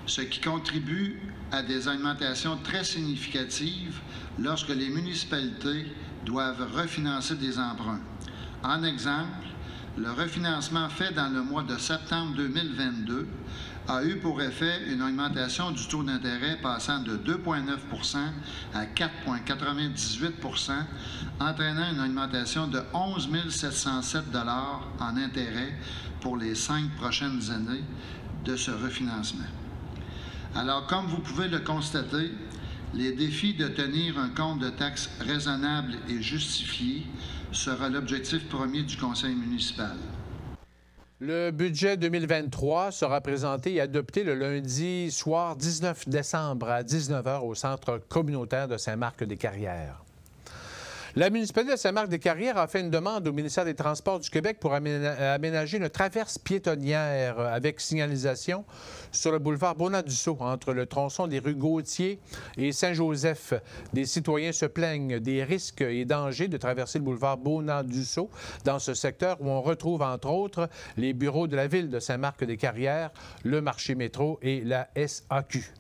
ce qui contribue à des augmentations très significatives lorsque les municipalités doivent refinancer des emprunts. En exemple, le refinancement fait dans le mois de septembre 2022 a eu pour effet une augmentation du taux d'intérêt passant de 2,9 % à 4,98 %, entraînant une augmentation de 11 707 $ en intérêt pour les 5 prochaines années de ce refinancement. Alors, comme vous pouvez le constater, les défis de tenir un compte de taxes raisonnable et justifié sera l'objectif premier du conseil municipal. Le budget 2023 sera présenté et adopté le lundi soir 19 décembre à 19h au centre communautaire de Saint-Marc-des-Carrières. La municipalité de Saint-Marc-des-Carrières a fait une demande au ministère des Transports du Québec pour aménager une traverse piétonnière avec signalisation sur le boulevard Bonnat-Dussault entre le tronçon des rues Gauthier et Saint-Joseph. Des citoyens se plaignent des risques et dangers de traverser le boulevard Bonnat-Dussault dans ce secteur où on retrouve entre autres les bureaux de la ville de Saint-Marc-des-Carrières, le marché métro et la SAQ.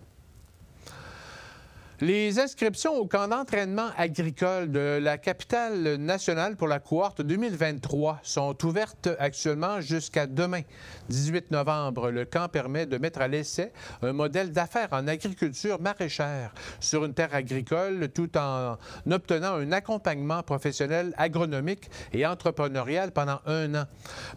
Les inscriptions au camp d'entraînement agricole de la capitale nationale pour la cohorte 2023 sont ouvertes actuellement jusqu'à demain, 18 novembre. Le camp permet de mettre à l'essai un modèle d'affaires en agriculture maraîchère sur une terre agricole tout en obtenant un accompagnement professionnel agronomique et entrepreneurial pendant 1 an.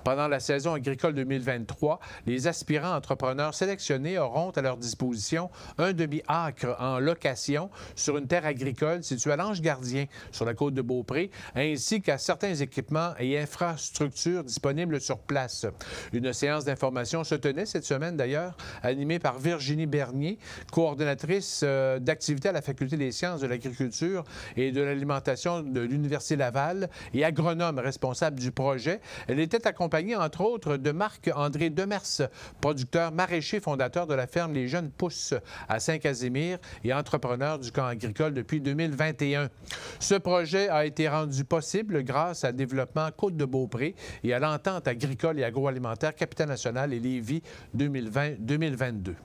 Pendant la saison agricole 2023, les aspirants entrepreneurs sélectionnés auront à leur disposition un demi-acre en location sur une terre agricole située à l'Ange-Gardien, sur la côte de Beaupré, ainsi qu'à certains équipements et infrastructures disponibles sur place. Une séance d'information se tenait cette semaine, d'ailleurs, animée par Virginie Bernier, coordonnatrice d'activités à la Faculté des sciences de l'agriculture et de l'alimentation de l'Université Laval et agronome responsable du projet. Elle était accompagnée, entre autres, de Marc-André Demers, producteur maraîcher fondateur de la ferme Les Jeunes Pousses à Saint-Casimir et entrepreneur du camp agricole depuis 2021. Ce projet a été rendu possible grâce à Développement Côte-de-Beaupré et à l'entente agricole et agroalimentaire Capitale-Nationale et Lévis 2020-2022.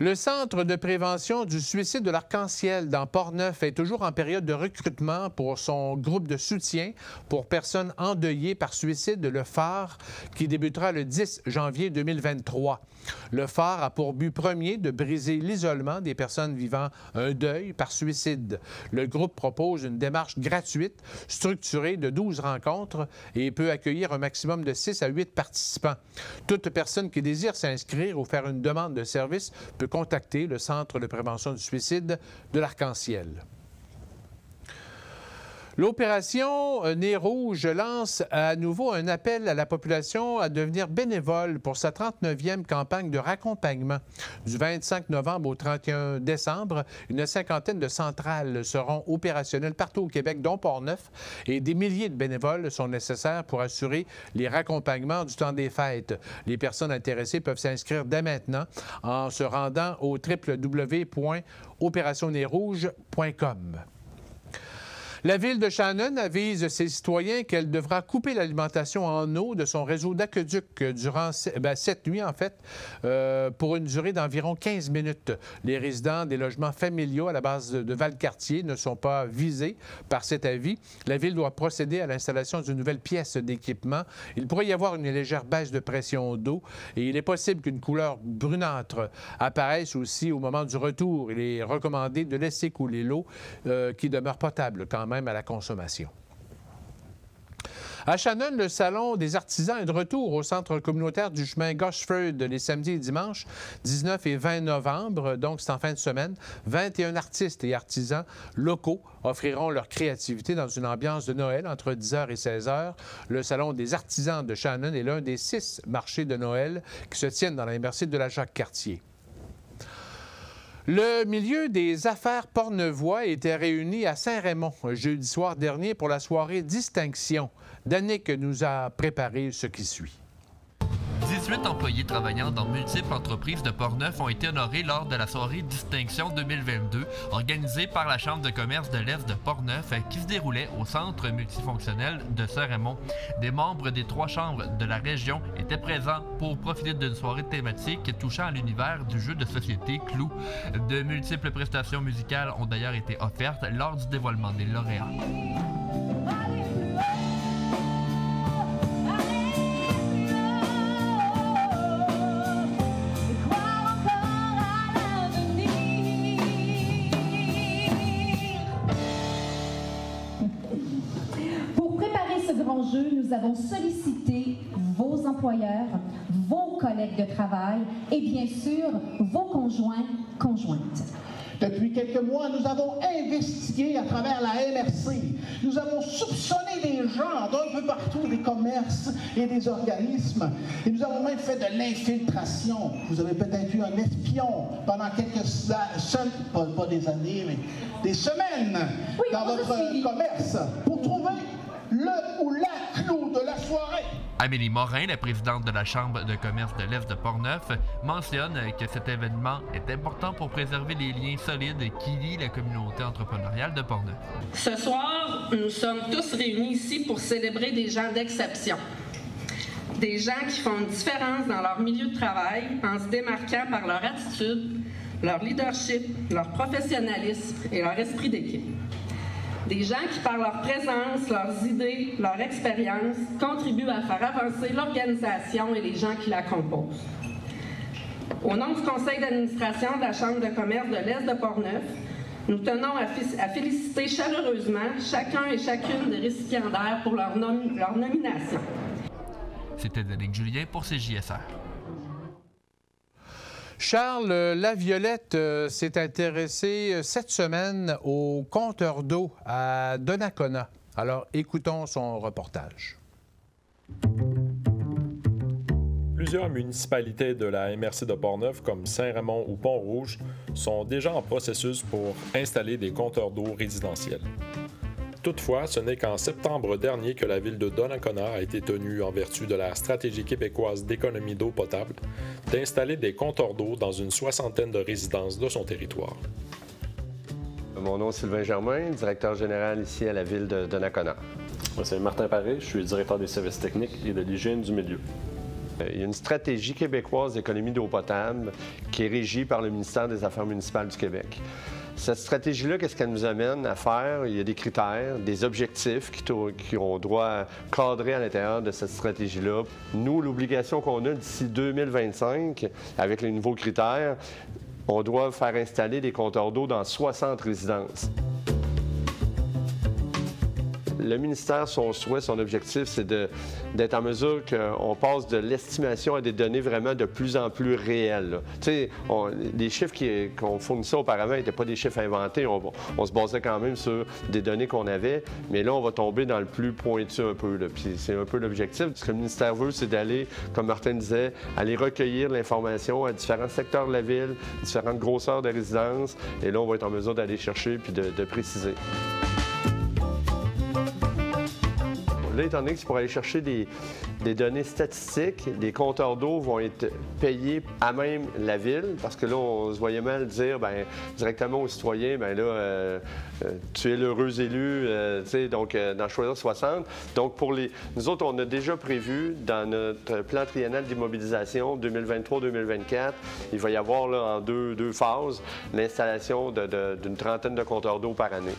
Le Centre de prévention du suicide de l'Arc-en-Ciel dans Portneuf est toujours en période de recrutement pour son groupe de soutien pour personnes endeuillées par suicide, le phare, qui débutera le 10 janvier 2023. Le phare a pour but premier de briser l'isolement des personnes vivant un deuil par suicide. Le groupe propose une démarche gratuite, structurée de 12 rencontres et peut accueillir un maximum de 6 à 8 participants. Toute personne qui désire s'inscrire ou faire une demande de service peut peut contacter le Centre de prévention du suicide de l'Arc-en-Ciel. L'opération Nez Rouge lance à nouveau un appel à la population à devenir bénévole pour sa 39e campagne de raccompagnement. Du 25 novembre au 31 décembre, une cinquantaine de centrales seront opérationnelles partout au Québec, dont Portneuf, et des milliers de bénévoles sont nécessaires pour assurer les raccompagnements du temps des fêtes. Les personnes intéressées peuvent s'inscrire dès maintenant en se rendant au www.opérationnezrouge.com. La Ville de Shannon avise ses citoyens qu'elle devra couper l'alimentation en eau de son réseau d'aqueduc durant cette nuit, en fait, pour une durée d'environ 15 minutes. Les résidents des logements familiaux à la base de Valcartier ne sont pas visés par cet avis. La Ville doit procéder à l'installation d'une nouvelle pièce d'équipement. Il pourrait y avoir une légère baisse de pression d'eau et il est possible qu'une couleur brunâtre apparaisse aussi au moment du retour. Il est recommandé de laisser couler l'eau qui demeure potable quand même à la consommation. À Shannon, le Salon des artisans est de retour au centre communautaire du chemin Gosford les samedis et dimanches 19 et 20 novembre, donc c'est en fin de semaine. 21 artistes et artisans locaux offriront leur créativité dans une ambiance de Noël entre 10h et 16h. Le Salon des artisans de Shannon est l'un des 6 marchés de Noël qui se tiennent dans la MRC de la Jacques-Cartier. Le milieu des affaires pornevois était réuni à Saint-Raymond jeudi soir dernier pour la soirée Distinction. Danick nous a préparé ce qui suit. 18 employés travaillant dans multiples entreprises de Portneuf ont été honorés lors de la soirée Distinction 2022 organisée par la Chambre de commerce de l'Est de Portneuf qui se déroulait au centre multifonctionnel de Saint-Raymond. Des membres des 3 chambres de la région étaient présents pour profiter d'une soirée thématique touchant à l'univers du jeu de société Clou. De multiples prestations musicales ont d'ailleurs été offertes lors du dévoilement des lauréats. Nous avons sollicité vos employeurs, vos collègues de travail et bien sûr vos conjoints, conjointes. Depuis quelques mois, nous avons investigué à travers la MRC. Nous avons soupçonné des gens d'un peu partout, des commerces et des organismes. Et nous avons même fait de l'infiltration. Vous avez peut-être eu un espion pendant quelques semaines, pas des années, mais des semaines dans votre commerce pour trouver le ou la clou de la soirée. Amélie Morin, la présidente de la Chambre de commerce de l'Est de Portneuf, mentionne que cet événement est important pour préserver les liens solides qui lient la communauté entrepreneuriale de Portneuf. Ce soir, nous sommes tous réunis ici pour célébrer des gens d'exception. Des gens qui font une différence dans leur milieu de travail en se démarquant par leur attitude, leur leadership, leur professionnalisme et leur esprit d'équipe. Des gens qui, par leur présence, leurs idées, leur expérience, contribuent à faire avancer l'organisation et les gens qui la composent. Au nom du conseil d'administration de la Chambre de commerce de l'Est de Portneuf, nous tenons à féliciter chaleureusement chacun et chacune des récipiendaires pour leur nomination. C'était Danick Julien pour CJSR. Charles Laviolette s'est intéressé cette semaine au compteur d'eau à Donnacona. Alors, écoutons son reportage. Plusieurs municipalités de la MRC de Portneuf, comme Saint-Raymond ou Pont-Rouge, sont déjà en processus pour installer des compteurs d'eau résidentiels. Toutefois, ce n'est qu'en septembre dernier que la ville de Donnacona a été tenue, en vertu de la stratégie québécoise d'économie d'eau potable, d'installer des compteurs d'eau dans une 60aine de résidences de son territoire. Mon nom est Sylvain Germain, directeur général ici à la ville de Donnacona. Moi, c'est Martin Paré, je suis directeur des services techniques et de l'hygiène du milieu. Il y a une stratégie québécoise d'économie d'eau potable qui est régie par le ministère des Affaires municipales du Québec. Cette stratégie-là, qu'est-ce qu'elle nous amène à faire? Il y a des critères, des objectifs qu'on doit cadrer à l'intérieur de cette stratégie-là. Nous, l'obligation qu'on a d'ici 2025, avec les nouveaux critères, on doit faire installer des compteurs d'eau dans 60 résidences. le ministère, son souhait, son objectif, c'est d'être en mesure qu'on passe de l'estimation à des données vraiment de plus en plus réelles. Tu sais, les chiffres qu'on fournissait auparavant n'étaient pas des chiffres inventés. On se basait quand même sur des données qu'on avait, mais là, on va tomber dans le plus pointu un peu. Puis c'est un peu l'objectif. Ce que le ministère veut, c'est d'aller, comme Martin disait, aller recueillir l'information à différents secteurs de la ville, différentes grosseurs de résidences. Et là, on va être en mesure d'aller chercher puis de préciser. Là, étant donné que c'est pour aller chercher des données statistiques, les compteurs d'eau vont être payés à même la ville, parce que là, on se voyait mal dire directement aux citoyens, tu es l'heureux élu, donc dans Choisir 60. Donc, nous autres, on a déjà prévu dans notre plan triennal d'immobilisation 2023-2024, il va y avoir là, en deux phases l'installation d'une trentaine de compteurs d'eau par année.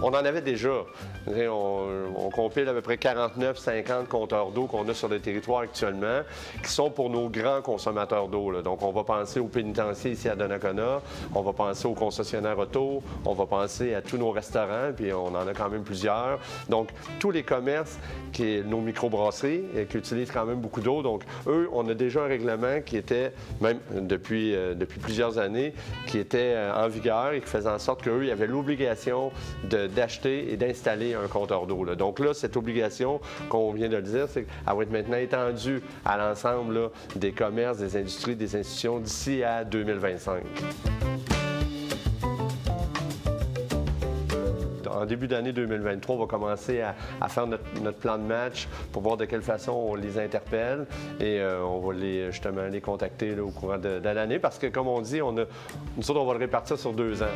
On en avait déjà. On compile à peu près 49-50 compteurs d'eau qu'on a sur le territoire actuellement, qui sont pour nos grands consommateurs d'eau. Donc, on va penser aux pénitenciers ici à Donnacona, on va penser aux concessionnaires auto, on va penser à tous nos restaurants, puis on en a quand même plusieurs. Donc, tous les commerces, nos microbrasseries, qui utilisent quand même beaucoup d'eau. Donc, eux, on a déjà un règlement qui était, même depuis plusieurs années, qui était en vigueur et qui faisait en sorte qu'eux, ils avaient l'obligation d'acheter et d'installer un compteur d'eau. Donc là, cette obligation, qu'on vient de le dire, c'est qu'elle va être maintenant étendue à l'ensemble des commerces, des industries, des institutions d'ici à 2025. En début d'année 2023, on va commencer à faire notre plan de match pour voir de quelle façon on les interpelle et on va justement les contacter là, au courant de l'année parce que, comme on dit, nous autres, on va le répartir sur 2 ans.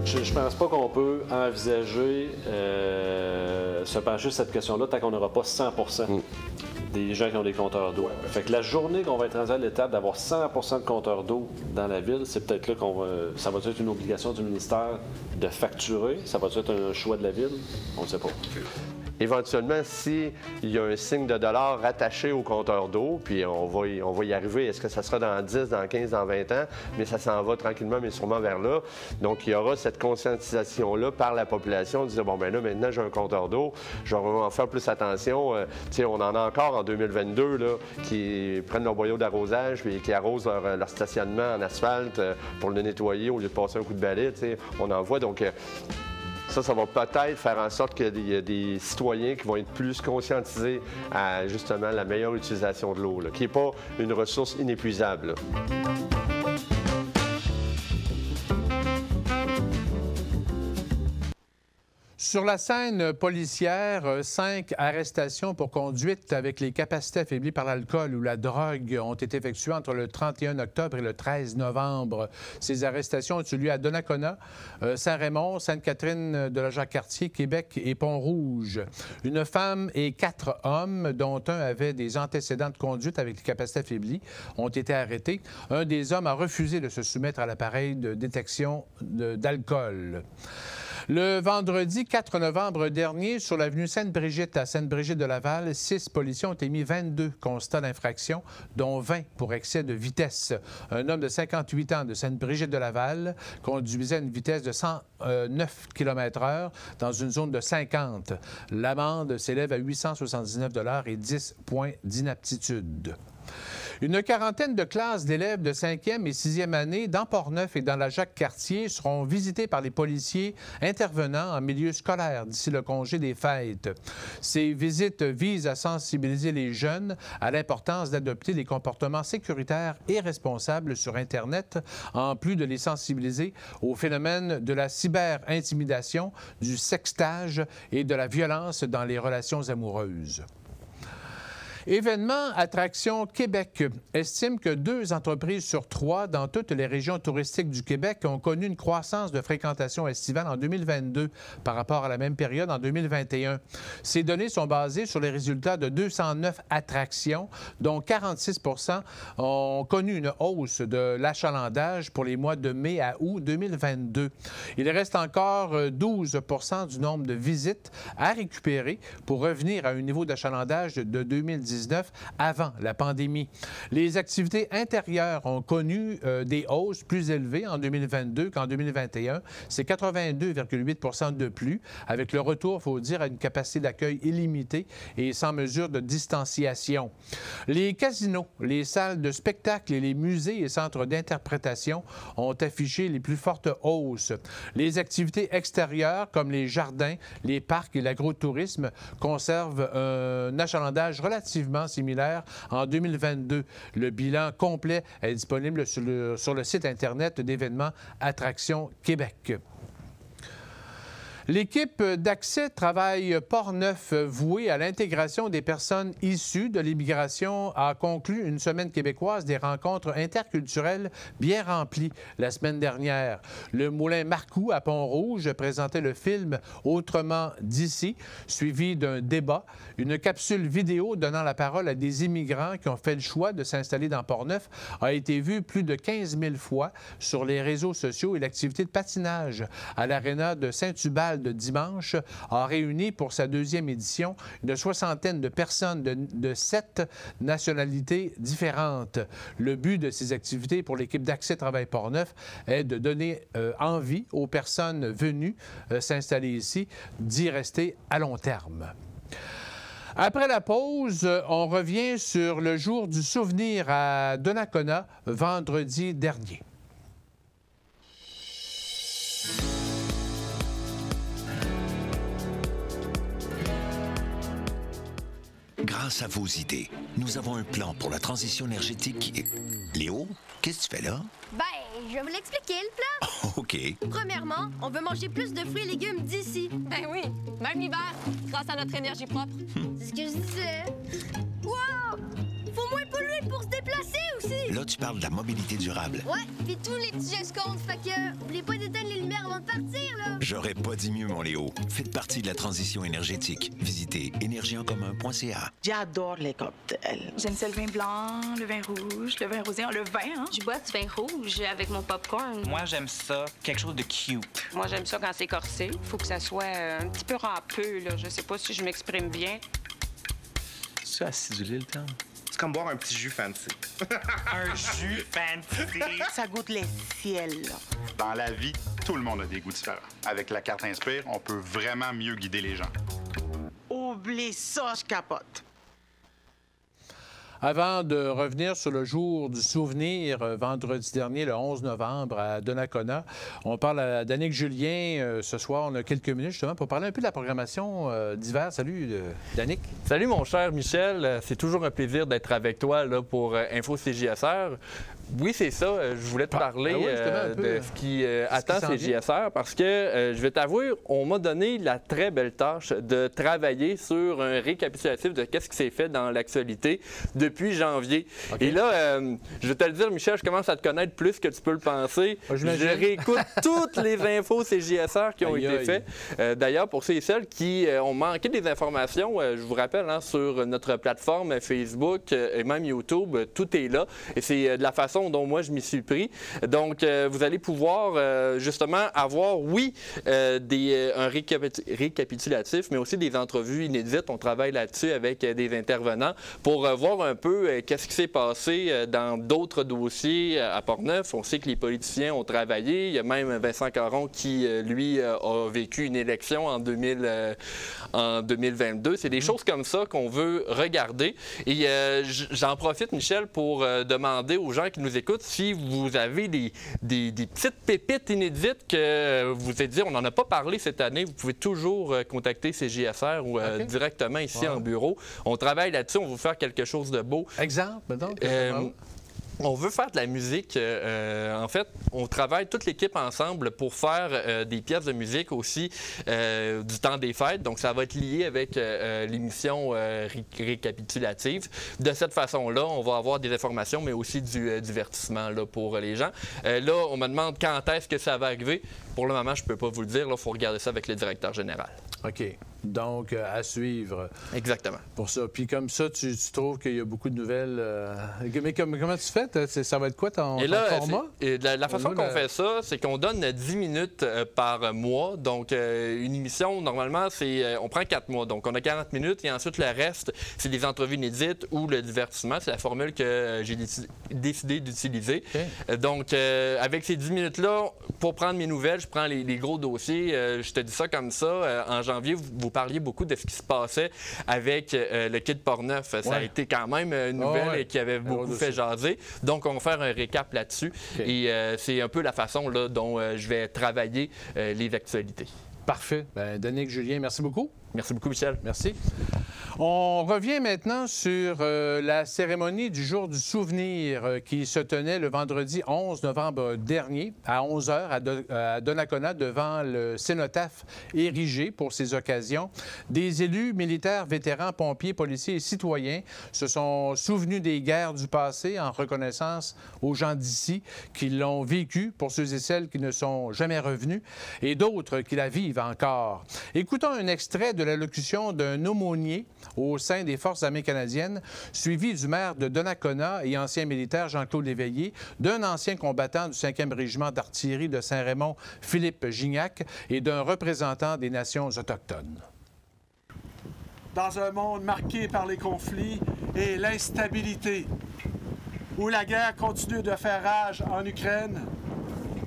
Je pense pas qu'on peut envisager se pencher sur cette question-là tant qu'on n'aura pas 100% des gens qui ont des compteurs d'eau. Fait que la journée qu'on va être rendu à l'étape d'avoir 100% de compteurs d'eau dans la ville, c'est peut-être là ça va être une obligation du ministère de facturer, ça va être un choix de la ville, on ne sait pas. Éventuellement, s'il y a un signe de dollar rattaché au compteur d'eau, puis on va y arriver, est-ce que ça sera dans 10, dans 15, dans 20 ans? Mais ça s'en va tranquillement, mais sûrement vers là. Donc, il y aura cette conscientisation-là par la population, de dire, bon, ben là, maintenant, j'ai un compteur d'eau, je vais en faire plus attention. On en a encore en 2022, là, qui prennent leur boyau d'arrosage et qui arrosent leur stationnement en asphalte pour le nettoyer au lieu de passer un coup de balai. On en voit, donc... Ça va peut-être faire en sorte qu'il y a des citoyens qui vont être plus conscientisés à, justement, la meilleure utilisation de l'eau, qui n'est pas une ressource inépuisable. Là. Sur la scène policière, 5 arrestations pour conduite avec les capacités affaiblies par l'alcool ou la drogue ont été effectuées entre le 31 octobre et le 13 novembre. Ces arrestations ont eu lieu à Donnacona, Saint-Raymond, Sainte-Catherine de la Jacques-Cartier, Québec et Pont-Rouge. Une femme et 4 hommes, dont un avait des antécédents de conduite avec les capacités affaiblies, ont été arrêtés. Un des hommes a refusé de se soumettre à l'appareil de détection d'alcool. Le vendredi 4 novembre dernier, sur l'avenue Sainte-Brigitte à Sainte-Brigitte-de-Laval, 6 policiers ont émis 22 constats d'infraction, dont 20 pour excès de vitesse. Un homme de 58 ans de Sainte-Brigitte-de-Laval conduisait à une vitesse de 109 km/h dans une zone de 50. L'amende s'élève à 879 $ et 10 points d'inaptitude. Une quarantaine de classes d'élèves de 5e et 6e année dans Portneuf et dans la Jacques-Cartier seront visitées par les policiers intervenant en milieu scolaire d'ici le congé des fêtes. Ces visites visent à sensibiliser les jeunes à l'importance d'adopter des comportements sécuritaires et responsables sur Internet, en plus de les sensibiliser au phénomène de la cyber-intimidation, du sextage et de la violence dans les relations amoureuses. Événement Attraction Québec estime que 2 entreprises sur 3 dans toutes les régions touristiques du Québec ont connu une croissance de fréquentation estivale en 2022 par rapport à la même période en 2021. Ces données sont basées sur les résultats de 209 attractions, dont 46 % ont connu une hausse de l'achalandage pour les mois de mai à août 2022. Il reste encore 12 % du nombre de visites à récupérer pour revenir à un niveau d'achalandage de 2019. COVID-19 avant la pandémie. Les activités intérieures ont connu des hausses plus élevées en 2022 qu'en 2021. C'est 82,8 de plus, avec le retour, il faut dire, à une capacité d'accueil illimitée et sans mesure de distanciation. Les casinos, les salles de spectacle et les musées et centres d'interprétation ont affiché les plus fortes hausses. Les activités extérieures, comme les jardins, les parcs et l'agrotourisme, conservent un achalandage relativement similaire en 2022. Le bilan complet est disponible sur le site Internet d'événements Attractions Québec. L'équipe d'Accès Travail Portneuf, vouée à l'intégration des personnes issues de l'immigration, a conclu une semaine québécoise des rencontres interculturelles bien remplies la semaine dernière. Le Moulin Marcoux à Pont-Rouge présentait le film Autrement d'ici, suivi d'un débat, une capsule vidéo donnant la parole à des immigrants qui ont fait le choix de s'installer dans Portneuf a été vue plus de 15 000 fois sur les réseaux sociaux et l'activité de patinage à l'aréna de Saint-Hubal de dimanche a réuni pour sa deuxième édition une soixantaine de personnes de 7 nationalités différentes. Le but de ces activités pour l'équipe d'Accès Travail Portneuf est de donner envie aux personnes venues s'installer ici d'y rester à long terme. Après la pause, on revient sur le jour du souvenir à Donnacona vendredi dernier. Grâce à vos idées, nous avons un plan pour la transition énergétique. Léo, qu'est-ce que tu fais là? Ben, je vais vous l'expliquer, le plan. OK. Premièrement, on veut manger plus de fruits et légumes d'ici. Ben oui, même l'hiver, grâce à notre énergie propre. C'est ce que je disais. Wow! Faut moins polluer pour se déplacer aussi. Là, tu parles de la mobilité durable. Ouais, puis tous les petits gestes comptent, fait que oubliez pas d'éteindre les lumières avant de partir, là. J'aurais pas dit mieux, mon Léo. Faites partie de la transition énergétique. Visitez énergieencommun.ca. J'adore les cocktails. J'aime ça le vin blanc, le vin rouge, le vin rosé, le vin, hein? Je bois du vin rouge avec mon popcorn. Moi, j'aime ça, quelque chose de cute. Moi, j'aime ça quand c'est corsé. Faut que ça soit un petit peu rampeux, là. Je sais pas si je m'exprime bien. C'est acidulé, le terme? C'est comme boire un petit jus fancy. Un jus fancy? Ça goûte les ciels, là. Dans la vie, tout le monde a des goûts différents. Avec la carte Inspire, on peut vraiment mieux guider les gens. Oublie ça, je capote. Avant de revenir sur le jour du souvenir, vendredi dernier, le 11 novembre, à Donnacona, on parle à Danick Julien ce soir. On a quelques minutes, justement, pour parler un peu de la programmation d'hiver. Salut, Danick. Salut, mon cher Michel. C'est toujours un plaisir d'être avec toi là, pour Info CJSR. Oui, c'est ça. Je voulais te parler de ce qui attend CJSR parce que, je vais t'avouer, on m'a donné la très belle tâche de travailler sur un récapitulatif de qu'est-ce qui s'est fait dans l'actualité depuis janvier. Okay. Et là, je vais te le dire, Michel, je commence à te connaître plus que tu peux le penser. Je réécoute toutes les infos CJSR qui ont été faites. D'ailleurs, pour ceux et celles qui ont manqué des informations, je vous rappelle, hein, sur notre plateforme Facebook et même YouTube, tout est là. Et c'est de la façon dont moi je m'y suis pris. Donc, vous allez pouvoir justement avoir, oui, un récapitulatif, mais aussi des entrevues inédites. On travaille là-dessus avec des intervenants pour voir un peu qu'est-ce qui s'est passé dans d'autres dossiers à Portneuf. On sait que les politiciens ont travaillé. Il y a même Vincent Caron qui, lui, a vécu une élection en 2022. C'est des choses comme ça qu'on veut regarder. Et j'en profite, Michel, pour demander aux gens qui nous écoutent si vous avez des petites pépites inédites que vous vous êtes dit, on n'en a pas parlé cette année, vous pouvez toujours contacter CJSR ou directement ici en bureau. On travaille là-dessus, on va vous faire quelque chose de beau. Exemple, donc? On veut faire de la musique. En fait, on travaille toute l'équipe ensemble pour faire des pièces de musique aussi du temps des fêtes. Donc, ça va être lié avec l'émission récapitulative. De cette façon-là, on va avoir des informations, mais aussi du divertissement là, pour les gens. Là, on me demande quand est-ce que ça va arriver. Pour le moment, je ne peux pas vous le dire. Il faut regarder ça avec le directeur général. OK. Donc, à suivre. Exactement. Pour ça. Puis comme ça, tu trouves qu'il y a beaucoup de nouvelles. Mais comment tu fais? Ça va être quoi ton format? La façon qu'on fait ça, c'est qu'on donne 10 minutes par mois. Donc, une émission, normalement, on prend 4 mois. Donc, on a 40 minutes et ensuite, le reste, c'est des entrevues inédites ou le divertissement. C'est la formule que j'ai décidé d'utiliser. Okay. Donc, avec ces 10 minutes-là, pour prendre mes nouvelles, je prends les gros dossiers. Je te dis ça comme ça. En janvier, vous parliez beaucoup de ce qui se passait avec le kit Portneuf. Ça a été quand même une nouvelle qui avait beaucoup fait jaser. Donc, on va faire un récap là-dessus. Okay. Et c'est un peu la façon là, dont je vais travailler les actualités. Parfait. Danick, Julien, merci beaucoup. Merci beaucoup, Michel. Merci. On revient maintenant sur la cérémonie du jour du souvenir qui se tenait le vendredi 11 novembre dernier à 11h à Donnacona devant le cénotaphe érigé pour ces occasions. Des élus, militaires, vétérans, pompiers, policiers et citoyens se sont souvenus des guerres du passé en reconnaissance aux gens d'ici qui l'ont vécu, pour ceux et celles qui ne sont jamais revenus et d'autres qui la vivent encore. Écoutons un extrait de l'allocution d'un aumônier au sein des Forces armées canadiennes, suivi du maire de Donnacona et ancien militaire Jean-Claude Léveillé, d'un ancien combattant du 5e régiment d'artillerie de Saint-Raymond, Philippe Gignac, et d'un représentant des nations autochtones. Dans un monde marqué par les conflits et l'instabilité, où la guerre continue de faire rage en Ukraine,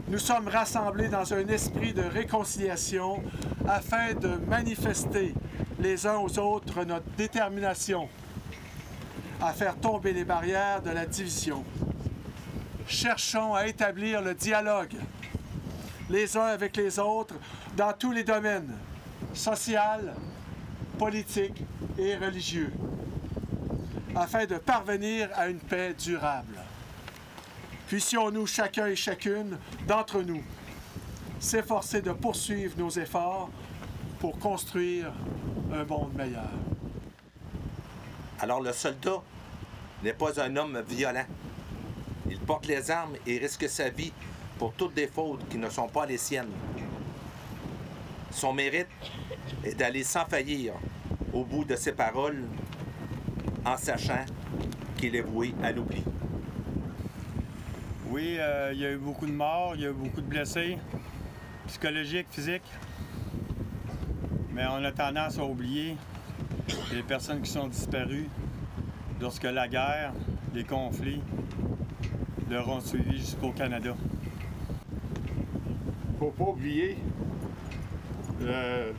nous sommes rassemblés dans un esprit de réconciliation afin de manifester les uns aux autres notre détermination à faire tomber les barrières de la division. Cherchons à établir le dialogue les uns avec les autres dans tous les domaines, social, politique et religieux, afin de parvenir à une paix durable. Puissions-nous chacun et chacune d'entre nous s'efforcer de poursuivre nos efforts pour construire un monde meilleur. Alors le soldat n'est pas un homme violent. Il porte les armes et risque sa vie pour toutes des fautes qui ne sont pas les siennes. Son mérite est d'aller sans faillir au bout de ses paroles en sachant qu'il est voué à l'oubli. Oui, il y a eu beaucoup de morts, il y a eu beaucoup de blessés, psychologiques, physiques. Mais on a tendance à oublier les personnes qui sont disparues lorsque la guerre, les conflits leur ont suivi jusqu'au Canada. Il ne faut pas oublier,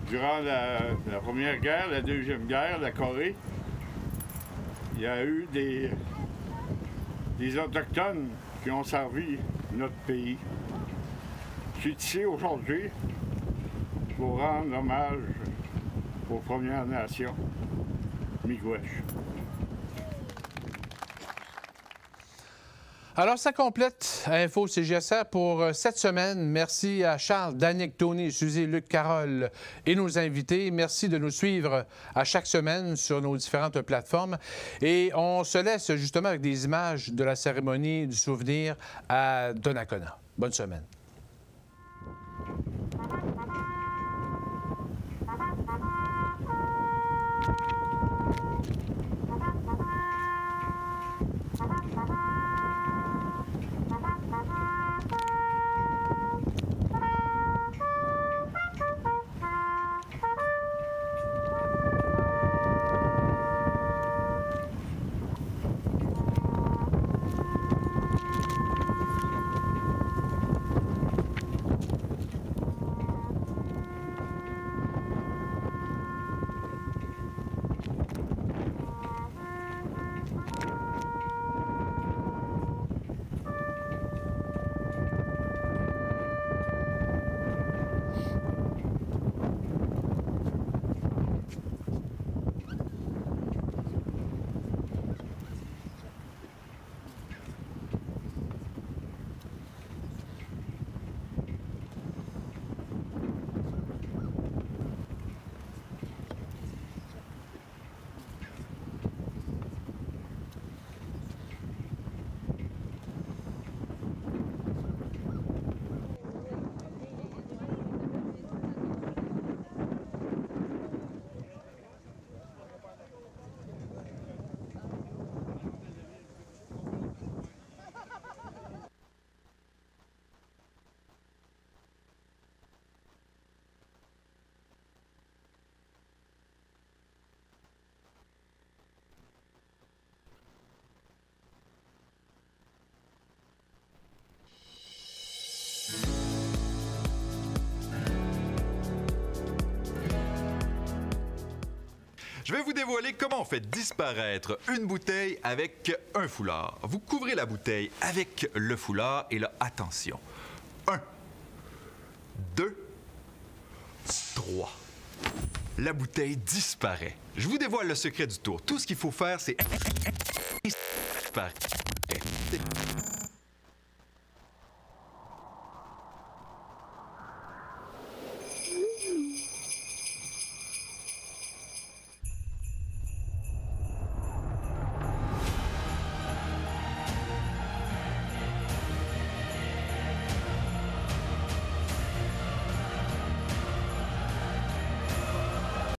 durant la Première Guerre, la Deuxième Guerre, la Corée, il y a eu des Autochtones qui ont servi notre pays. Je suis ici aujourd'hui pour rendre hommage aux Premières Nations, Miigwech. Alors, ça complète Info CJSR pour cette semaine. Merci à Charles, Danick, Tony, Suzy, Luc, Carole et nos invités. Merci de nous suivre à chaque semaine sur nos différentes plateformes. Et on se laisse justement avec des images de la cérémonie du souvenir à Donnacona. Bonne semaine. Je vais vous dévoiler comment on fait disparaître une bouteille avec un foulard. Vous couvrez la bouteille avec le foulard et là, attention. 1, 2, 3. La bouteille disparaît. Je vous dévoile le secret du tour. Tout ce qu'il faut faire, c'est disparaître.